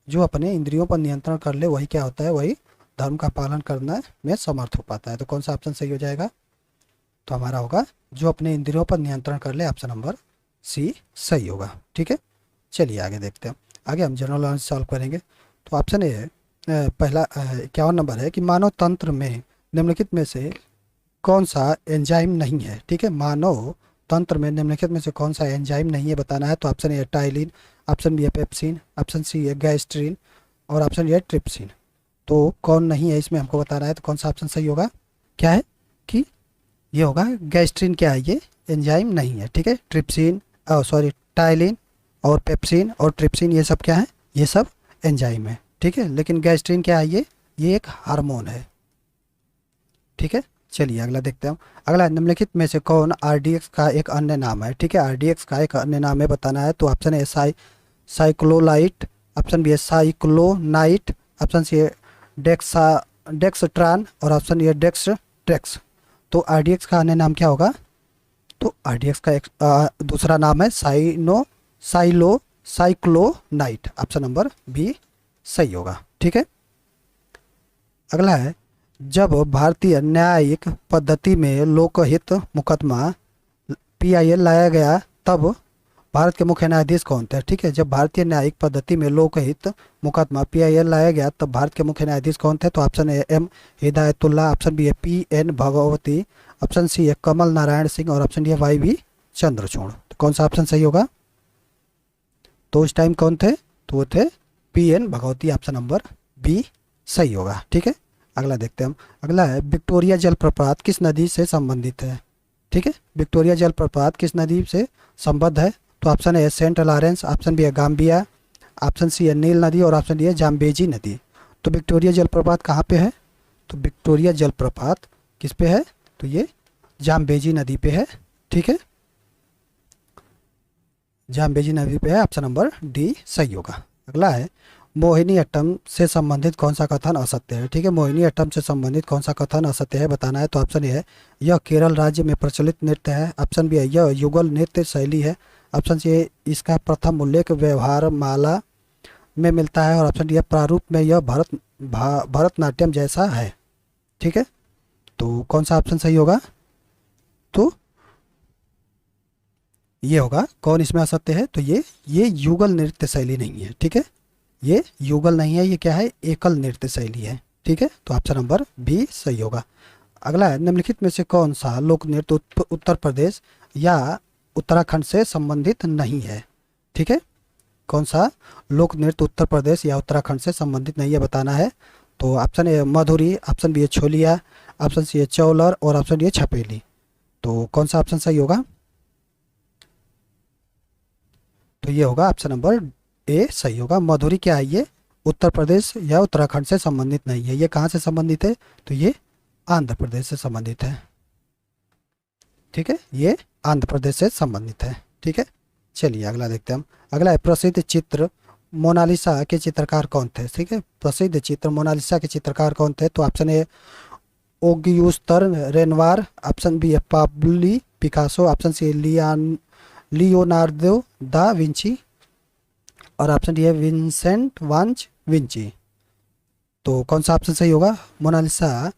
जो अपने इंद्रियों पर नियंत्रण कर ले वही क्या होता है, वही धर्म का पालन करने में समर्थ हो पाता है। तो कौन सा ऑप्शन सही हो जाएगा, तो हमारा होगा जो अपने इंद्रियों पर नियंत्रण कर ले। ऑप्शन नंबर सी सही होगा। ठीक है, चलिए आगे देखते हैं। आगे हम जनरल नॉलेज सॉल्व करेंगे। तो ऑप्शन ए है पहला 51 नंबर है कि मानव तंत्र में निम्नलिखित में से कौन सा एंजाइम नहीं है। ठीक है, मानव तंत्र में निम्नलिखित में से कौन सा एंजाइम नहीं है बताना है। तो ऑप्शन ए है टाइलिन, ऑप्शन बी है पेप्सिन, ऑप्शन सी है गैस्ट्रिन और ऑप्शन डी है ट्रिप्सिन। तो कौन नहीं है इसमें हमको बताना है। तो कौन सा ऑप्शन सही होगा, क्या है कि ये होगा गैस्ट्रिन। क्या है, ये एंजाइम नहीं है। ठीक है, टाइलिन और पेप्सिन और ट्रिप्सिन ये सब क्या है, ये सब एंजाइम है। ठीक है, लेकिन गैस्ट्रिन क्या है, ये एक हार्मोन है। ठीक है, चलिए अगला देखते हैं। अगला निम्नलिखित में से कौन आरडीएक्स का एक अन्य नाम है। ठीक है, आरडीएक्स का एक अन्य नाम है बताना है। तो ऑप्शन ए साइक्लोलाइट, ऑप्शन बी है साइक्लोनाइट, ऑप्शन सी है डेक्सट्रान और ऑप्शन ए डेक्सट्रेक्स। तो आरडीएक्स का अन्य नाम क्या होगा, तो आरडीएक्स का एक दूसरा नाम है साइक्लोनाइट। ऑप्शन नंबर बी सही होगा। ठीक है, अगला है जब भारतीय न्यायिक पद्धति में लोकहित मुकदमा पीआईएल लाया गया तब भारत के मुख्य न्यायाधीश कौन थे। ठीक है, जब भारतीय न्यायिक पद्धति में लोकहित मुकदमा पीआईएल लाया गया तब भारत के मुख्य न्यायाधीश कौन थे। तो option A M Hidayatullah, option B है पीएन भगवती, ऑप्शन सी है कमल नारायण सिंह और ऑप्शन डी है वाई चंद्रचूड़। तो कौन सा ऑप्शन सही होगा, तो उस टाइम कौन थे, तो वो थे PN Bhagwati. Option number B सही होगा। ठीक है, अगला देखते हैं हम। अगला है विक्टोरिया जलप्रपात किस नदी से संबंधित है। ठीक है, विक्टोरिया जलप्रपात किस नदी से संबद्ध है। तो option A Saint Lawrence, option B है गाम्बिया, ऑप्शन सी है नील नदी और ऑप्शन डी है जाम्बेजी नदी। तो विक्टोरिया जलप्रपात कहाँ पे है? तो विक्टोरिया जलप्रपात किस पे है? तो ये जाम्बेजी नदी पे है। ठीक है, जाम्बेजी नदी पे है, ऑप्शन नंबर डी सही होगा। अगला है मोहिनीअट्टम से संबंधित कौन सा कथन असत्य है? ठीक है, मोहिनीअट्टम से संबंधित कौन सा कथन असत्य है बताना है। तो ऑप्शन ए है यह केरल राज्य में प्रचलित नृत्य है। ऑप्शन बी है यह युगल नृत्य शैली है। ऑप्शन सी है इसका प्रथम उल्लेख व्यवहार माला में मिलता है। और ऑप्शन डी है प्रारूप में यह भरतनाट्यम जैसा है। ठीक है, तो कौन सा ऑप्शन सही होगा? तो ये होगा, कौन इसमें असत्य है? तो ये युगल नृत्य शैली नहीं है। ठीक है, ये युगल नहीं है, ये क्या है? एकल नृत्य शैली है। ठीक है, तो ऑप्शन नंबर बी सही होगा। अगला है निम्नलिखित में से कौन सा लोक नृत्य उत्तर प्रदेश या उत्तराखंड से संबंधित नहीं है? ठीक है, कौन सा लोक नृत्य उत्तर प्रदेश या उत्तराखंड से संबंधित नहीं है बताना है। तो option A Madhuri, option B है छोलिया, ऑप्शन सी है चौलर और ऑप्शन डी है छपेली। तो कौन सा ऑप्शन सही होगा? तो ये होगा ऑप्शन नंबर ए सही होगा। मधुरी क्या है? ये उत्तर प्रदेश या उत्तराखंड से संबंधित नहीं है। ये कहाँ से संबंधित है? तो ये आंध्र प्रदेश से संबंधित है। ठीक है, ये आंध्र प्रदेश से संबंधित है। ठीक है, चलिए अगला देखते हैं हम। अगला है प्रसिद्ध चित्र मोनालिसा के चित्रकार कौन थे? ठीक है, प्रसिद्ध चित्र मोनालिसा के चित्रकार कौन थे? तो option A Auguste Renoir, option B है Pablo Picasso, option C Leonardo da Vinci और ऑप्शन डी है विंसेंट वांच विंची। तो कौन सा ऑप्शन सही होगा? मोनालिसा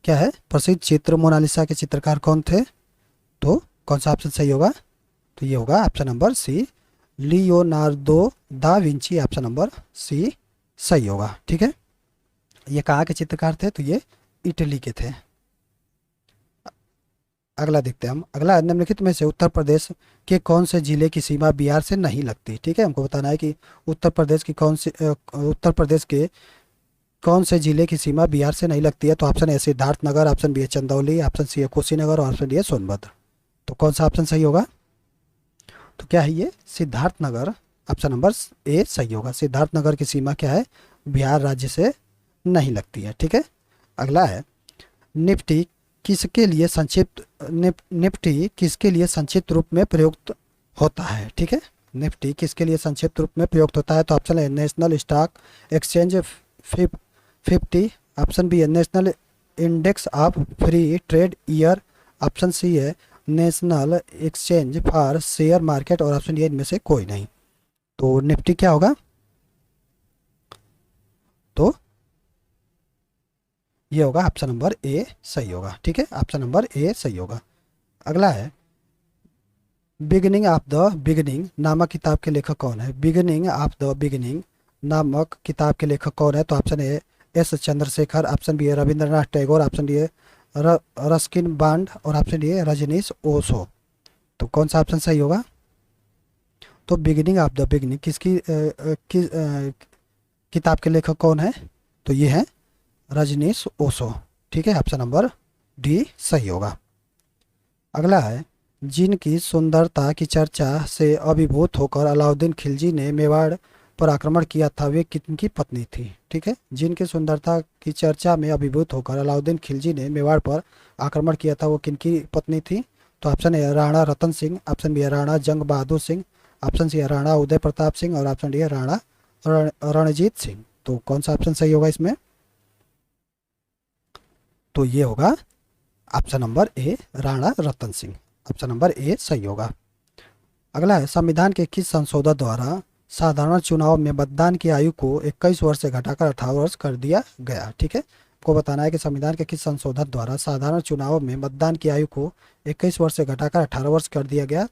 क्या है? प्रसिद्ध चित्र मोनालिसा के चित्रकार कौन थे? तो कौन सा ऑप्शन सही होगा? तो ये होगा option number C Leonardo da Vinci, option number C सही होगा। ठीक है, ये कहाँ के चित्रकार थे? तो ये इटली के थे। अगला देखते हैं हम। अगला निम्नलिखित में से उत्तर प्रदेश के कौन से जिले की सीमा बिहार से नहीं लगती? ठीक है, हमको बताना है कि उत्तर प्रदेश की उत्तर प्रदेश के कौन से जिले की सीमा बिहार से नहीं लगती है। तो option A Siddharthnagar, option B है चंदौली, ऑप्शन सी है कुशीनगर और ऑप्शन डी है सोनभद्र। तो कौन सा ऑप्शन सही होगा? तो क्या है ये? सिद्धार्थनगर, ऑप्शन नंबर ए सही होगा। सिद्धार्थनगर की सीमा क्या है? बिहार राज्य से नहीं लगती है। ठीक है, अगला है निफ्टी किसके लिए संक्षिप्त निफ्टी किसके लिए संक्षिप्त रूप में प्रयुक्त होता है? ठीक है, निफ्टी किसके लिए संक्षिप्त रूप में प्रयुक्त होता है? तो ऑप्शन है National Stock Exchange 50, option B है national index of free trade year, option C है national exchange for share market और ऑप्शन डी इनमें से कोई नहीं। तो निफ्टी क्या होगा? तो ये होगा ऑप्शन नंबर ए सही होगा। ठीक है, ऑप्शन नंबर ए सही होगा। अगला है बिगिनिंग ऑफ द बिगिनिंग नामक किताब के लेखक कौन है? बिगिनिंग ऑफ द बिगिनिंग नामक किताब के लेखक कौन है? तो option A S Chandrasekhar, option B है रविंद्रनाथ टैगोर, ऑप्शन डी है रस्किन बांड और ऑप्शन डी है रजनीश ओशो। तो कौन सा ऑप्शन सही होगा? तो बिगिनिंग ऑफ द बिगिनिंग किताब के लेखक कौन है? तो ये है रजनीश ओशो। ठीक है, ऑप्शन नंबर डी सही होगा। अगला है जिनकी सुंदरता की चर्चा से अभिभूत होकर अलाउद्दीन खिलजी ने मेवाड़ पर आक्रमण किया था वे किनकी पत्नी थी? ठीक है, जिनकी सुंदरता की चर्चा में अभिभूत होकर अलाउद्दीन खिलजी ने मेवाड़ पर आक्रमण किया था वो किनकी पत्नी थी? तो option A Rana Ratan Singh, option B है राणा जंग बहादुर सिंह, ऑप्शन सी है राणा उदय प्रताप सिंह और ऑप्शन डी है राणा रणजीत सिंह। तो कौन सा ऑप्शन सही होगा इसमें? तो ये होगा option number A Rana Ratan Singh, option number A सही होगा। अगला है संविधान के किस संशोधन द्वारा साधारण चुनाव में मतदान की आयु को 21 वर्ष से घटाकर 18 वर्ष कर दिया गया? ठीक है, को बताना है कि संविधान के किस संशोधन द्वारा साधारण चुनाव में मतदान की आयु को 21 वर्ष से घटाकर 18 वर्ष कर दिया गया।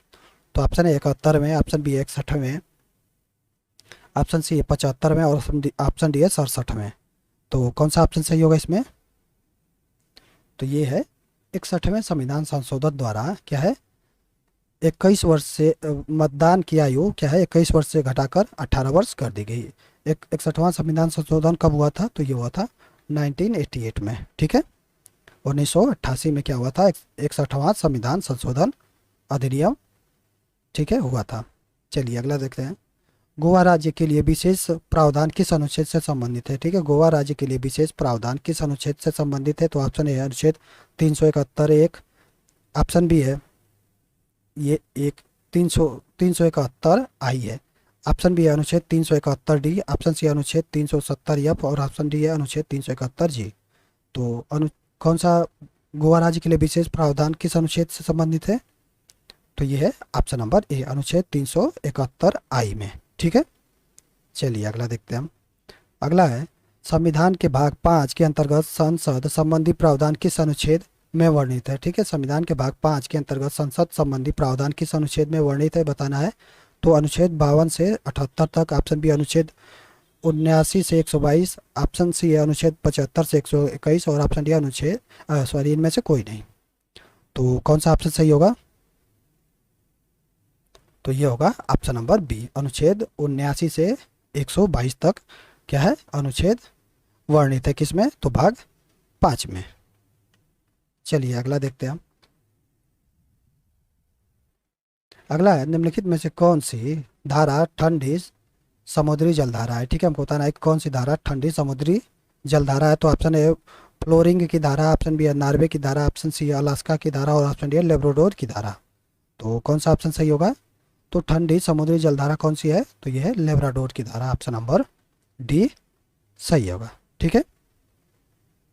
तो ऑप्शन है 71 ऑप्शन बी 61 ऑप्शन सी 75 और ऑप्शन डी है 67। तो कौन सा ऑप्शन सही होगा इसमें? तो ये है 61वें संविधान संशोधन द्वारा क्या है 21 वर्ष से मतदान की आयु क्या है 21 वर्ष से घटाकर 18 वर्ष कर दी गई। 61वां संविधान संशोधन कब हुआ था? तो ये हुआ था 1988 में। ठीक है, 1988 में क्या हुआ था? 61वां संविधान संशोधन अधिनियम ठीक है हुआ था। चलिए अगला देखते हैं। गोवा राज्य के लिए विशेष प्रावधान किस अनुच्छेद से संबंधित है? ठीक है, गोवा राज्य के लिए विशेष प्रावधान किस अनुच्छेद से संबंधित है? तो ऑप्शन ए है अनुच्छेद 371 एक, ऑप्शन बी है ये एक 371 आई है, ऑप्शन बी है अनुच्छेद 371 डी, ऑप्शन सी है अनुच्छेद 370 एफ और ऑप्शन डी है अनुच्छेद 371 जी। तो कौन सा गोवा राज्य के लिए विशेष प्रावधान किस अनुच्छेद से संबंधित है? तो ये है ऑप्शन नंबर ए अनुच्छेद 371 आई में। ठीक है, चलिए अगला देखते हैं हम। अगला है संविधान के भाग 5 के अंतर्गत संसद संबंधी प्रावधान किस अनुच्छेद में वर्णित है? ठीक है, संविधान के भाग 5 के अंतर्गत संसद संबंधी प्रावधान किस अनुच्छेद में वर्णित है बताना है। तो अनुच्छेद 52 से 78 तक, ऑप्शन बी अनुच्छेद 79 से 122, ऑप्शन सी है अनुच्छेद 75 से 121 और ऑप्शन डी अनुच्छेद इनमें से कोई नहीं। तो कौन सा ऑप्शन सही होगा? तो ये होगा ऑप्शन नंबर बी अनुच्छेद 79 से 122 तक क्या है अनुच्छेद वर्णित है किसमें? तो भाग 5 में। चलिए अगला देखते हैं हम। अगला है निम्नलिखित में से कौन सी धारा ठंडी समुद्री जलधारा है? ठीक है, हमको बताना है कि कौन सी धारा ठंडी समुद्री जलधारा है। तो ऑप्शन ए फ्लोरिंग की धारा, ऑप्शन बी है नॉर्वे की धारा, ऑप्शन सी है अलास्का की धारा और ऑप्शन डी है लेब्राडोर की धारा। तो कौन सा ऑप्शन सही होगा? तो ठंडी समुद्री जलधारा कौन सी है? तो यह है लेब्राडोर की धारा, ऑप्शन नंबर डी सही होगा। ठीक है,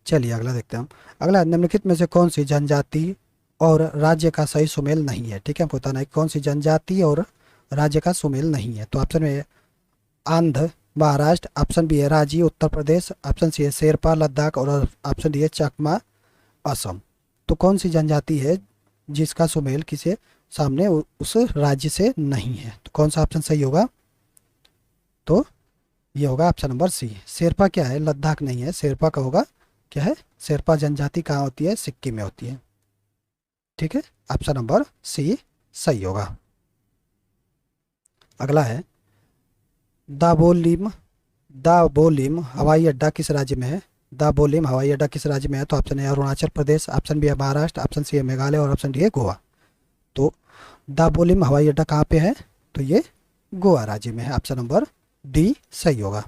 चलिए अगला देखते हैं हम। अगला निम्नलिखित में से कौन सी जनजाति और राज्य का सही सुमेल नहीं है? ठीक है, हमको बताना है कौन सी जनजाति और राज्य का सुमेल नहीं है। तो ऑप्शन में आंध्र महाराष्ट्र, ऑप्शन बी है रांची उत्तर प्रदेश, ऑप्शन सी है शेरपा लद्दाख और ऑप्शन डी है चकमा असम। तो कौन सी जनजाति है जिसका सुमेल किसी सामने उस राज्य से नहीं है? तो कौन सा ऑप्शन सही होगा? तो ये होगा ऑप्शन नंबर सी शेरपा क्या है? लद्दाख नहीं है, शेरपा का होगा क्या है? शेरपा जनजाति कहाँ होती है? सिक्किम में होती है। ठीक है, ऑप्शन नंबर सी सही होगा। अगला है दाबोलिम दाबोलिम हवाई अड्डा किस राज्य में है? दाबोलिम हवाई अड्डा किस राज्य में है? तो option A Arunachal Pradesh, option B है महाराष्ट्र, ऑप्शन सी है मेघालय और ऑप्शन डी है गोवा। तो दाबोलिम हवाई अड्डा कहाँ पे है? तो ये गोवा राज्य में है, ऑप्शन नंबर डी सही होगा।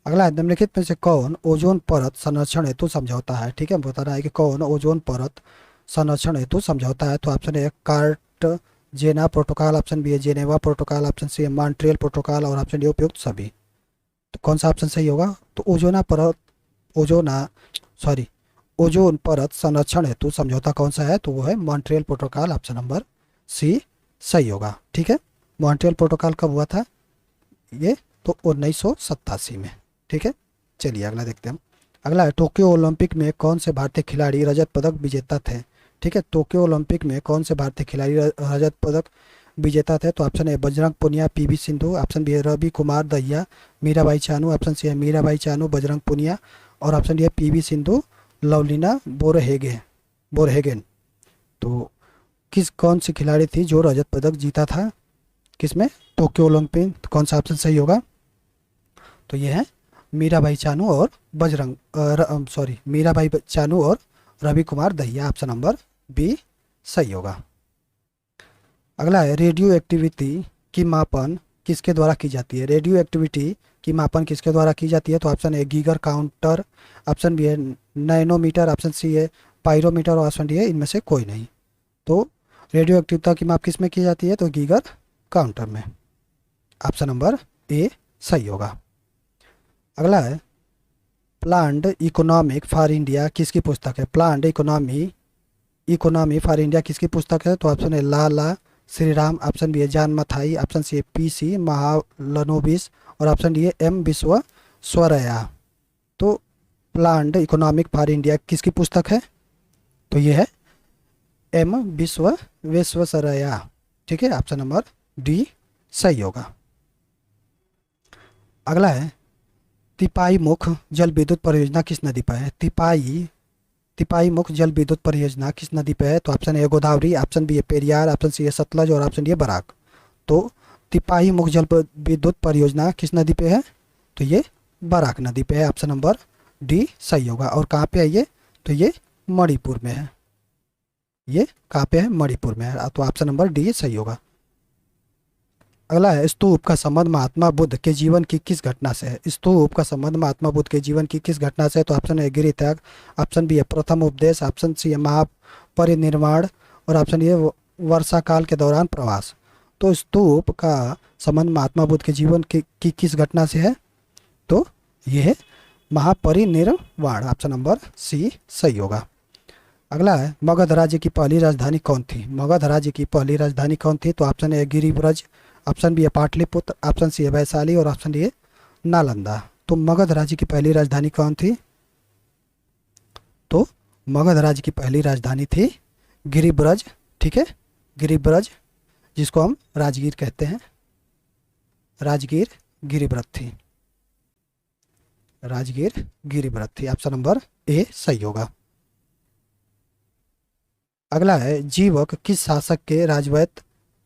अगला है निम्नलिखित में से कौन ओजोन परत संरक्षण हेतु समझौता है? ठीक है, बता रहा है कि कौन ओजोन परत संरक्षण हेतु समझौता है। तो option A Cartagena Protocol, option B है जेनेवा प्रोटोकॉल, ऑप्शन सी है मॉन्ट्रियल प्रोटोकॉल और ऑप्शन डी उपयुक्त सभी। तो कौन सा ऑप्शन सही होगा? तो ओजोन परत संरक्षण हेतु समझौता कौन सा है? तो वो है Montreal protocol, option number C सही होगा। ठीक है, मॉन्ट्रियल प्रोटोकॉल कब हुआ था? ये तो 1987 में। ठीक है, चलिए अगला देखते हैं हम। अगला है टोक्यो ओलंपिक में कौन से भारतीय खिलाड़ी रजत पदक विजेता थे? ठीक है, टोक्यो ओलंपिक में कौन से भारतीय खिलाड़ी रजत पदक विजेता थे? तो option A Bajrang Punia PV Sindhu, option B है रवि कुमार दहिया मीराबाई चानू, ऑप्शन सी है मीराबाई चानू बजरंग पुनिया और ऑप्शन डी है पीवी सिंधु लवलीना बोरहेगेन। तो कौन सी खिलाड़ी थी जो रजत पदक जीता था किसमें? Tokyo Olympic. तो कौन सा ऑप्शन सही होगा? तो ये है मीराबाई चानू और मीराबाई चानू और Ravi Kumar Dahiya, option number B सही होगा। अगला है रेडियो एक्टिविटी की मापन किसके द्वारा की जाती है? रेडियो एक्टिविटी की मापन किसके द्वारा की जाती है? तो option A Geiger counter, option B है नैनोमीटर, ऑप्शन सी है पायरोमीटर और ऑप्शन डी है इनमें से कोई नहीं। तो रेडियो एक्टिविटी की माप किस में की जाती है? तो गीगर काउंटर में, ऑप्शन नंबर ए सही होगा। अगला है प्लान्ड इकोनॉमिक फॉर इंडिया किसकी पुस्तक है? प्लान्ड इकोनॉमी फॉर इंडिया किसकी पुस्तक है? तो ऑप्शन है लाला श्रीराम, ऑप्शन बी है जान मथाई, ऑप्शन सी है पीसी महालनोबिस और ऑप्शन डी है एम विश्वेश्वरैया। तो प्लान्ड इकोनॉमिक फॉर इंडिया किसकी पुस्तक है? तो ये है एम विश्वेश्वरैया। ठीक है, ऑप्शन नंबर डी सही होगा। अगला है तिपाई मुख जल विद्युत परियोजना किस नदी पर है? तिपाई मुख जल विद्युत परियोजना किस नदी पे है? तो option A Godavari, option B है पेरियार, ऑप्शन सी है सतलज और ऑप्शन डी है बराक। तो तिपाई मुख जल विद्युत परियोजना किस नदी पे है? तो ये बराक नदी पे है, ऑप्शन नंबर डी सही होगा। और कहाँ पे है ये? तो ये मणिपुर में है। ये कहाँ पे है? मणिपुर में है, तो ऑप्शन नंबर डी सही होगा। अगला है स्तूप का संबंध महात्मा बुद्ध के जीवन की किस घटना से है। स्तूप का संबंध महात्मा बुद्ध के जीवन की किस घटना से है। तो ऑप्शन ए गिरि त्याग, ऑप्शन बी है प्रथम उपदेश, ऑप्शन सी है महापरिनिर्वाण और ऑप्शन ए वर्षा काल के दौरान प्रवास। तो स्तूप का संबंध महात्मा बुद्ध के जीवन की किस घटना से है। तो यह है महापरिनिर्वाण, ऑप्शन नंबर सी सही होगा। अगला है मगध राज्य की पहली राजधानी कौन थी। मगध राज्य की पहली राजधानी कौन थी। तो option A Giribraj, option B है पाटलिपुत्र, ऑप्शन सी है वैशाली और ऑप्शन डी है नालंदा। तो मगध राज्य की पहली राजधानी कौन थी। तो मगध राज्य की पहली राजधानी थी गिरिब्रज, ठीक है, गिरिब्रज, जिसको हम राजगीर कहते हैं। राजगीर गिरिब्रज थी, राजगीर गिरिब्रज थी, ऑप्शन नंबर ए सही होगा। अगला है जीवक किस शासक के राजवैद्य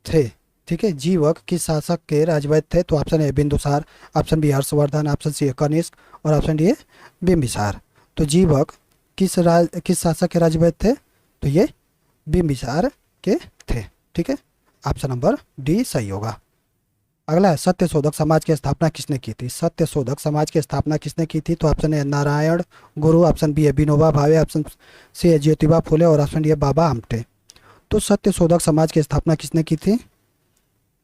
थे। ठीक है, जीवक किस शासक के राजवैद्य थे। तो option A Bindusara, option B Harshavardhana, option C Kanishka और ऑप्शन डी है बिंबिसार। तो जीवक किस शासक के राजवैद्य थे। तो ये बिंबिसार के थे, ठीक है, ऑप्शन नंबर डी सही होगा। अगला है सत्यशोधक समाज की स्थापना किसने की थी। सत्यशोधक समाज की स्थापना किसने की थी। तो ऑप्शन ए नारायण गुरु, ऑप्शन बी है विनोबा भावे, ऑप्शन सी है ज्योतिबा फुले और ऑप्शन डी है बाबा आमटे। तो सत्यशोधक समाज की स्थापना किसने की थी।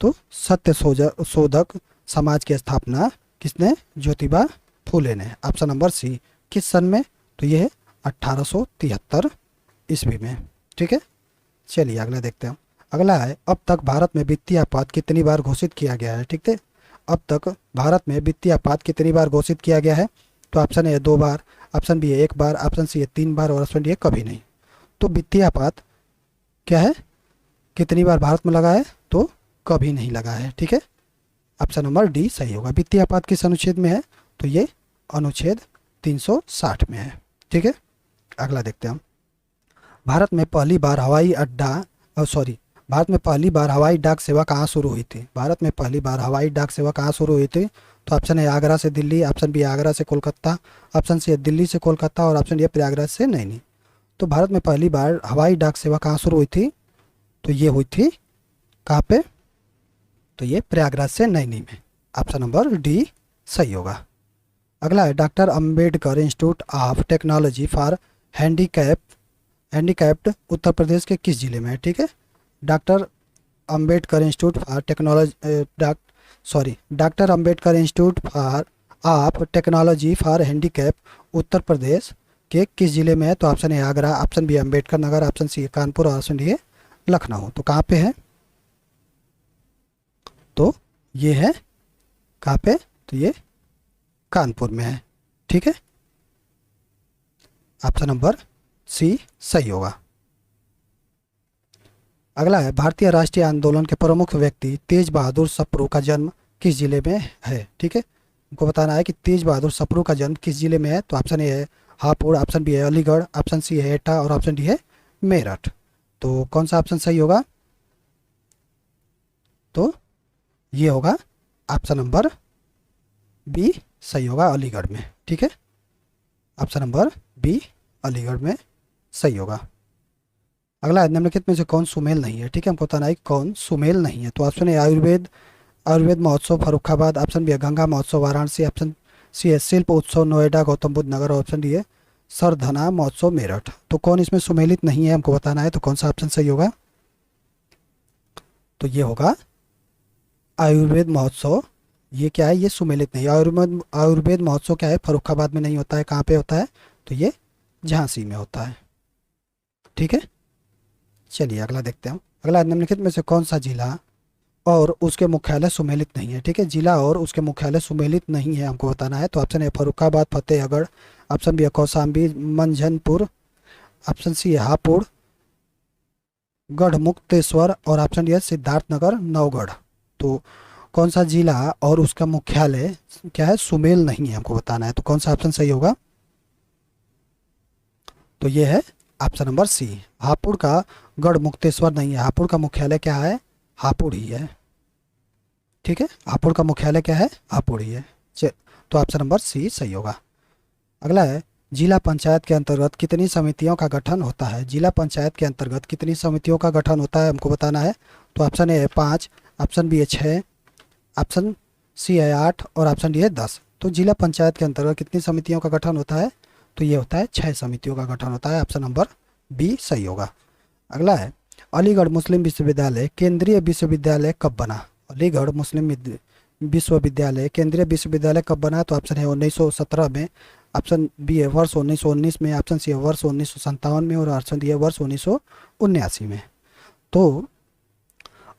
तो सत्यशोधक समाज की स्थापना किसने, ज्योतिबा फुले ने, ऑप्शन नंबर सी। किस सन में। तो यह है 1873 ईस्वी में, ठीक है। चलिए अगला देखते हैं। अगला है अब तक भारत में वित्तीय आपात कितनी बार घोषित किया गया है। ठीक है, अब तक भारत में वित्तीय आपात कितनी बार घोषित किया गया है। तो ऑप्शन ए 2 बार, ऑप्शन बी है 1 बार, ऑप्शन सी है 3 बार और ऑप्शन डी है कभी नहीं। तो वित्तीय आपात क्या है, कितनी बार भारत में लगा है। तो कभी नहीं लगा है, ठीक है, ऑप्शन नंबर डी सही होगा। वित्तीय आपात किस अनुच्छेद में है। तो ये अनुच्छेद 360 में है, ठीक है। अगला देखते हैं हम। भारत में पहली बार हवाई हवाई डाक सेवा कहाँ शुरू हुई थी। भारत में पहली बार हवाई डाक सेवा कहाँ शुरू हुई थी। तो ऑप्शन है आगरा से दिल्ली, ऑप्शन बी आगरा से कोलकाता, ऑप्शन सी है दिल्ली से कोलकाता और ऑप्शन डी है प्रयागराज से नैनी। तो भारत में पहली बार हवाई डाक सेवा कहाँ शुरू हुई थी। तो ये हुई थी कहाँ पे। तो ये प्रयागराज से नैनी में, ऑप्शन नंबर डी सही होगा। अगला है doctor Ambedkar institute of technology for handicapped Uttar Pradesh के किस जिले में है। ठीक है, doctor Ambedkar institute for doctor Ambedkar institute of technology for handicap Uttar Pradesh के किस जिले में है। तो ऑप्शन है Agra, option B Ambedkar Nagar, option C Kanpur और ऑप्शन डी है लखनऊ। तो कहाँ पे है। तो ये है कहाँ पे। तो ये कानपुर में है, ठीक है, ऑप्शन नंबर सी सही होगा। अगला है भारतीय राष्ट्रीय आंदोलन के प्रमुख व्यक्ति तेज बहादुर सप्रू का जन्म किस जिले में है। ठीक है, हमको बताना है कि तेज बहादुर सप्रू का जन्म किस जिले में है। तो ऑप्शन ए है हापुड़, ऑप्शन बी है अलीगढ़, ऑप्शन सी है एटा और ऑप्शन डी है मेरठ। तो कौन सा ऑप्शन सही होगा। तो ये होगा ऑप्शन नंबर बी सही होगा, अलीगढ़ में, ठीक है, ऑप्शन नंबर बी अलीगढ़ में सही होगा। अगला है निम्नलिखित में से कौन सुमेल नहीं है। ठीक है, हमको बताना है कौन सुमेल नहीं है। तो ऑप्शन ए आयुर्वेद महोत्सव फर्रुखाबाद, ऑप्शन बी है गंगा महोत्सव वाराणसी, ऑप्शन सी है शिल्प उत्सव नोएडा गौतम बुद्ध नगर और ऑप्शन डी है सरधना महोत्सव मेरठ। तो कौन इसमें सुमेलित नहीं है हमको बताना है। तो कौन सा ऑप्शन सही होगा। तो ये होगा आयुर्वेद महोत्सव। ये क्या है, ये सुमेलित नहीं। आयुर्वेद महोत्सव क्या है, फर्रुखाबाद में नहीं होता है, कहाँ पे होता है। तो ये झांसी में होता है, ठीक है। चलिए अगला देखते हैं। अगला निम्नलिखित में से कौन सा जिला और उसके मुख्यालय सुमेलित नहीं है। ठीक है, जिला और उसके मुख्यालय सुमेलित नहीं है हमको बताना है। तो ऑप्शन है फर्रुखाबाद, फतेहगढ़, ऑप्शन बी है कौशाम्बी, मंझनपुर, ऑप्शन सी है हापुड़, गढ़मुक्तेश्वर और ऑप्शन डी है सिद्धार्थनगर नवगढ़। तो कौन सा जिला और उसका मुख्यालय क्या है, सुमेल नहीं है हमको बताना है। तो कौन सा ऑप्शन सही होगा। तो ये है ऑप्शन नंबर सी, हापुड़ का गढ़मुक्तेश्वर नहीं है। हापुड़ का मुख्यालय क्या है, हापुड़ ही है, ठीक है, हापुड़ का मुख्यालय क्या है, हापुड़ ही है। तो ऑप्शन नंबर सी सही होगा। अगला है जिला पंचायत के अंतर्गत कितनी समितियों का गठन होता है। जिला पंचायत के अंतर्गत कितनी समितियों का गठन होता है हमको बताना है। तो ऑप्शन ए है 5, ऑप्शन बी है 6, ऑप्शन सी है 8 और ऑप्शन डी है 10। तो जिला पंचायत के अंतर्गत कितनी समितियों का गठन होता है? तो ये होता है 6 समितियों का गठन होता है। ऑप्शन नंबर बी सही होगा। अगला है अलीगढ़ मुस्लिम विश्वविद्यालय केंद्रीय विश्वविद्यालय कब बना? अलीगढ़ मुस्लिम विश्वविद्यालय केंद्रीय विश्वविद्यालय कब बना? तो ऑप्शन है 1917 में, ऑप्शन बी है वर्ष 1919 में, ऑप्शन सी है वर्ष 1957 में और ऑप्शन डी है वर्ष 1979 में। तो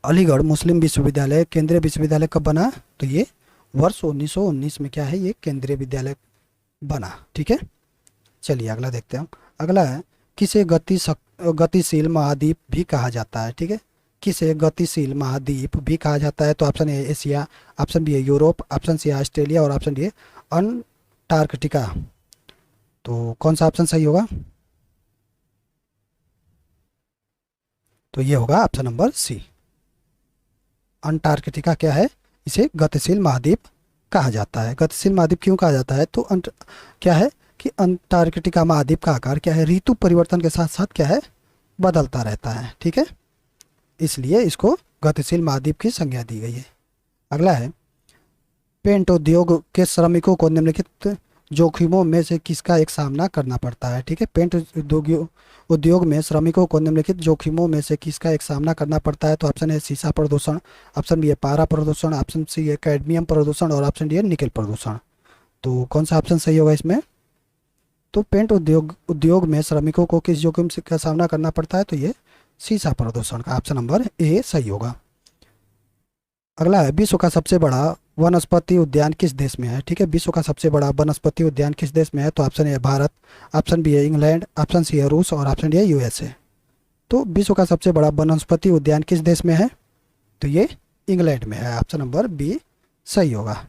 अलीगढ़ मुस्लिम विश्वविद्यालय केंद्रीय विश्वविद्यालय कब बना? तो ये वर्ष 1919 में क्या है, ये केंद्रीय विद्यालय बना। ठीक है, चलिए अगला देखते हैं। अगला है किसे गतिशील महाद्वीप भी कहा जाता है? ठीक है, किसे गतिशील महाद्वीप भी कहा जाता है? तो option A Asia, option B है यूरोप, ऑप्शन सी है ऑस्ट्रेलिया और ऑप्शन डी है अंटार्कटिका। तो कौन सा ऑप्शन सही होगा? तो ये होगा ऑप्शन नंबर सी, अंटार्कटिका क्या है, इसे गतिशील महाद्वीप कहा जाता है। गतिशील महाद्वीप क्यों कहा जाता है? तो क्या है कि अंटार्कटिका महाद्वीप का आकार क्या है, ऋतु परिवर्तन के साथ साथ क्या है, बदलता रहता है। ठीक है, इसलिए इसको गतिशील महाद्वीप की संज्ञा दी गई है। अगला है पेंट उद्योग के श्रमिकों को निम्नलिखित जोखिमों में से किसका एक सामना करना पड़ता है? ठीक है, पेंट उद्योग में श्रमिकों को निम्नलिखित जोखिमों में से किसका एक सामना करना पड़ता है? तो ऑप्शन है शीशा प्रदूषण, ऑप्शन बी है पारा प्रदूषण, ऑप्शन सी है कैडमियम प्रदूषण और ऑप्शन डी है निकल प्रदूषण। तो कौन सा ऑप्शन सही होगा इसमें? तो पेंट उद्योग में श्रमिकों को किस जोखिम का सामना करना पड़ता है? तो ये शीशा प्रदूषण का ऑप्शन नंबर ए सही होगा। अगला है विश्व का सबसे बड़ा वनस्पति उद्यान किस देश में है? ठीक है, विश्व का सबसे बड़ा वनस्पति उद्यान किस देश में है? तो ऑप्शन ए है भारत, ऑप्शन बी है इंग्लैंड, ऑप्शन सी है रूस और ऑप्शन डी है यूएसए। तो विश्व का सबसे बड़ा वनस्पति उद्यान किस देश में है? तो ये इंग्लैंड में है। ऑप्शन नंबर बी सही होगा।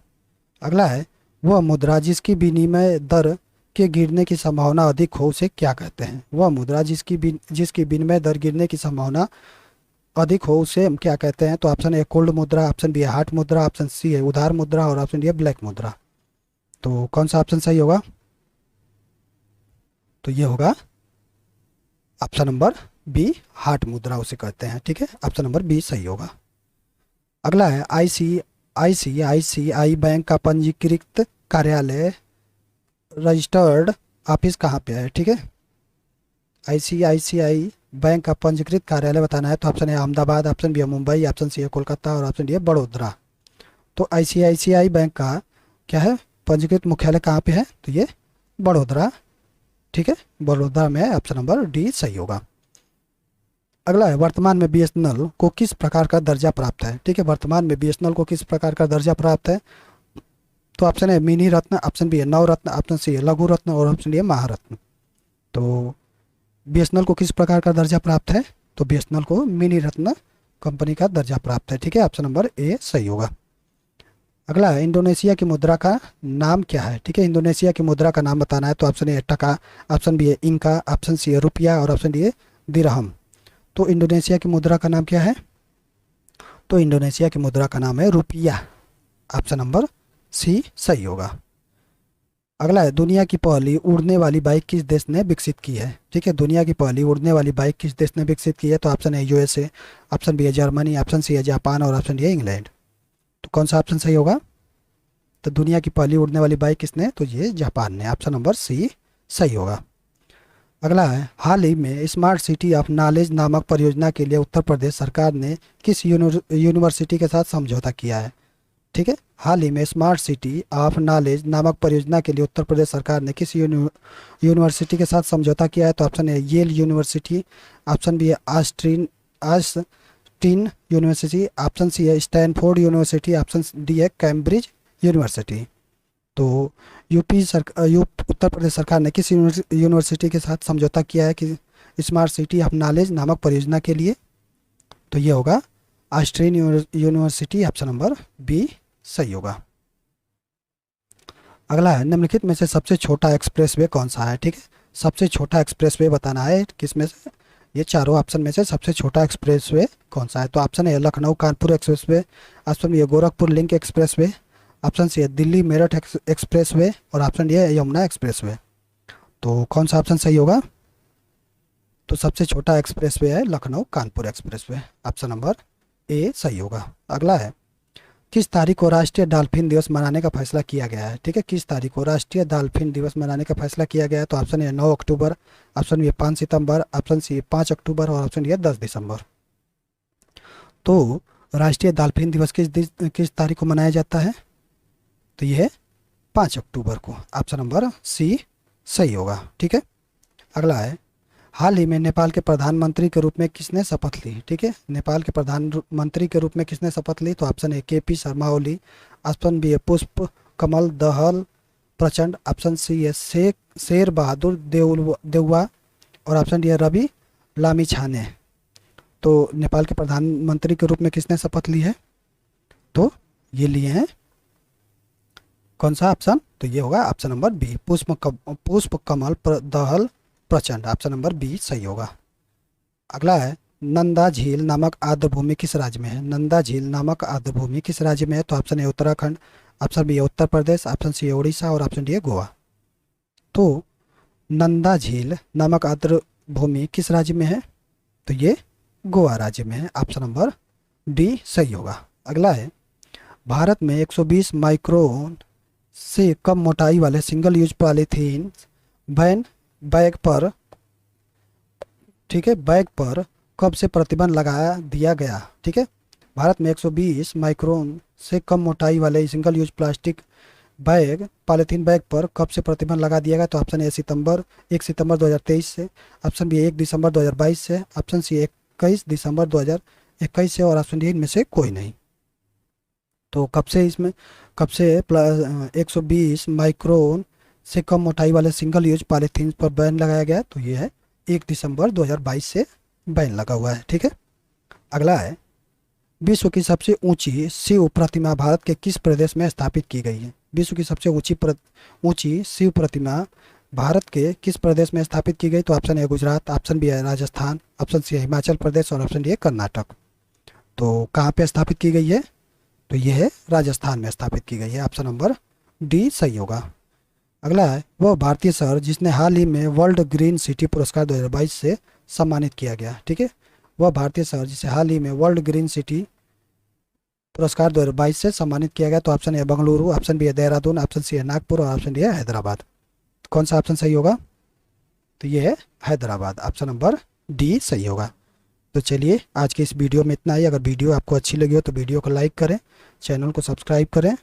अगला है वह मुद्रा जिसकी विनिमय दर के गिरने की संभावना अधिक हो उसे क्या कहते हैं? वह मुद्रा जिसकी विनिमय दर गिरने की संभावना अधिक हो उसे हम क्या कहते हैं? तो ऑप्शन ए कोल्ड मुद्रा, ऑप्शन बी है हार्ड मुद्रा, ऑप्शन सी है उधार मुद्रा और ऑप्शन डी है ब्लैक मुद्रा। तो कौन सा ऑप्शन सही होगा? तो ये होगा ऑप्शन नंबर बी, हार्ड मुद्रा उसे कहते हैं। ठीक है, ऑप्शन नंबर बी सही होगा। अगला है आईसीआईसीआई बैंक का पंजीकृत कार्यालय रजिस्टर्ड ऑफिस कहाँ पे है? ठीक है, आईसीआईसीआई बैंक का पंजीकृत कार्यालय बताना है। तो ऑप्शन है अहमदाबाद, ऑप्शन बी है मुंबई, ऑप्शन सी है कोलकाता और ऑप्शन डी है बड़ोदरा। तो आईसीआईसीआई बैंक का क्या है, पंजीकृत मुख्यालय कहाँ पे है? तो ये बड़ोदरा। ठीक है, बड़ोदरा में है। ऑप्शन नंबर डी सही होगा। अगला है वर्तमान में बीएसएनएल को किस प्रकार का दर्जा प्राप्त है? ठीक है, वर्तमान में बीएसएनएल को किस प्रकार का दर्जा प्राप्त है? तो ऑप्शन है मिनी रत्न, ऑप्शन बी है नवरत्न, ऑप्शन सी है लघु रत्न और ऑप्शन डी है महारत्न। तो बीएसएनएल को किस प्रकार का दर्जा प्राप्त है? तो बीएसएनएल को मिनी रत्न कंपनी का दर्जा प्राप्त है। ठीक है, ऑप्शन नंबर ए सही होगा। अगला है इंडोनेशिया की मुद्रा का नाम क्या है? ठीक है, इंडोनेशिया की मुद्रा का नाम बताना है। तो ऑप्शन ए है टका, ऑप्शन बी है इंका, ऑप्शन सी है रुपया और ऑप्शन डी है दिरहम। तो इंडोनेशिया की मुद्रा का नाम क्या है? तो इंडोनेशिया की मुद्रा का नाम है रुपया। ऑप्शन नंबर सी सही होगा। अगला है दुनिया की पहली उड़ने वाली बाइक किस देश ने विकसित की है? ठीक है, दुनिया की पहली उड़ने वाली बाइक किस देश ने विकसित की है? तो ऑप्शन है यूएसए, ऑप्शन बी है जर्मनी, ऑप्शन सी है जापान और ऑप्शन डी है इंग्लैंड। तो कौन सा ऑप्शन सही होगा? तो दुनिया की पहली उड़ने वाली बाइक किसने? तो ये जापान ने। ऑप्शन नंबर सी सही होगा। अगला है हाल ही में स्मार्ट सिटी ऑफ नॉलेज नामक परियोजना के लिए उत्तर प्रदेश सरकार ने किस यूनिवर्सिटी के साथ समझौता किया है? ठीक है, हाल ही में स्मार्ट सिटी ऑफ नॉलेज नामक परियोजना के लिए उत्तर प्रदेश सरकार ने किस यूनिवर्सिटी के साथ समझौता किया है? तो ऑप्शन है येल यूनिवर्सिटी, ऑप्शन बी है आस्टिन यूनिवर्सिटी, ऑप्शन सी है स्टैनफोर्ड यूनिवर्सिटी, ऑप्शन डी है कैम्ब्रिज यूनिवर्सिटी। तो उत्तर प्रदेश सरकार ने किस यूनिवर्सिटी के साथ समझौता किया है कि स्मार्ट सिटी ऑफ नॉलेज नामक परियोजना के लिए? तो ये होगा ऑस्ट्रेन यूनिवर्सिटी। ऑप्शन नंबर बी सही होगा। अगला है निम्नलिखित में से सबसे छोटा एक्सप्रेसवे कौन सा है? ठीक है, सबसे छोटा एक्सप्रेसवे बताना है किसमें से, ये चारों ऑप्शन में से सबसे छोटा एक्सप्रेसवे कौन सा है? तो ऑप्शन है Lucknow Kanpur expressway, option B है Gorakhpur link expressway, option C है दिल्ली मेरठ एक्सप्रेसवे और ऑप्शन डी है यमुना एक्सप्रेसवे। तो कौन सा ऑप्शन सही होगा? तो सबसे छोटा एक्सप्रेसवे है Lucknow Kanpur expressway. Option number A सही होगा। अगला है किस तारीख को राष्ट्रीय डॉल्फिन दिवस मनाने का फैसला किया गया है? ठीक है, किस तारीख को राष्ट्रीय डॉल्फिन दिवस मनाने का फैसला किया गया है? तो ऑप्शन ए 9 अक्टूबर, ऑप्शन बी 5 सितंबर, ऑप्शन सी 5 अक्टूबर और ऑप्शन डी 10 दिसंबर। तो राष्ट्रीय डॉल्फिन दिवस किस तारीख को मनाया जाता है? तो यह है 5 अक्टूबर को। ऑप्शन नंबर सी सही होगा। ठीक है, अगला है, हाल ही में नेपाल के प्रधानमंत्री के रूप में किसने शपथ ली? ठीक है, नेपाल के प्रधानमंत्री के रूप में किसने शपथ ली? तो option A KP Sharma Oli, option B है पुष्प कमल दहल प्रचंड, ऑप्शन सी है शेर बहादुर देउवा और ऑप्शन डी है रवि लामिछाने। तो नेपाल के प्रधानमंत्री के रूप में किसने शपथ ली है? तो ये लिए हैं कौन सा ऑप्शन? तो ये होगा ऑप्शन नंबर बी, पुष्प कमल दहल प्रचंड। ऑप्शन नंबर बी सही होगा। अगला है, नंदा झील नामक आर्द्रभूमि किस राज्य में है? नंदा झील नामक आर्द्रभूमि किस राज्य में है? तो option A Uttarakhand, option B है उत्तर प्रदेश, ऑप्शन सी है उड़ीसा और ऑप्शन डी है गोवा। तो नंदा झील नामक आर्द्रभूमि किस राज्य में है? तो ये गोवा राज्य में है। ऑप्शन नंबर डी सही होगा। अगला है, भारत में 120 माइक्रोन से कम मोटाई वाले सिंगल यूज पॉलीथीन बैग पर, ठीक है, बैग पर कब से प्रतिबंध लगा दिया गया? ठीक है, भारत में 120 माइक्रोन से कम मोटाई वाले single use plastic bag polythene bag पर कब से प्रतिबंध लगा दिया गया? तो ऑप्शन ए 1 सितंबर 2023 से, ऑप्शन बी 1 दिसंबर 2022 से, ऑप्शन सी 21 दिसंबर 2021 से और ऑप्शन डी इनमें से कोई नहीं। तो कब से 120 माइक्रोन से कम मोटाई वाले सिंगल यूज पॉलीथीन पर बैन लगाया गया? तो ये है 1 दिसंबर 2022 से बैन लगा हुआ है। ठीक है, अगला है, विश्व की सबसे ऊंची शिव प्रतिमा भारत के किस प्रदेश में स्थापित की गई है? विश्व की सबसे ऊंची शिव प्रतिमा भारत के किस प्रदेश में स्थापित की गई? तो option A Gujarat, option B है राजस्थान, ऑप्शन सी है हिमाचल प्रदेश और ऑप्शन डी है कर्नाटक। तो कहाँ पे स्थापित की गई है? तो यह है राजस्थान में स्थापित की गई है। ऑप्शन नंबर डी सही होगा। अगला है, वह भारतीय शहर जिसने हाल ही में वर्ल्ड ग्रीन सिटी पुरस्कार 2022 से सम्मानित किया गया। ठीक है, वह भारतीय शहर जिसे हाल ही में वर्ल्ड ग्रीन सिटी पुरस्कार 2022 से सम्मानित किया गया। तो option A Bengaluru, option B है देहरादून, ऑप्शन सी है नागपुर और ऑप्शन डी है हैदराबाद। कौन सा ऑप्शन सही होगा? तो ये है हैदराबाद। ऑप्शन नंबर डी सही होगा। तो चलिए आज की इस वीडियो में इतना ही। अगर वीडियो आपको अच्छी लगी हो तो वीडियो को लाइक करें, चैनल को सब्सक्राइब करें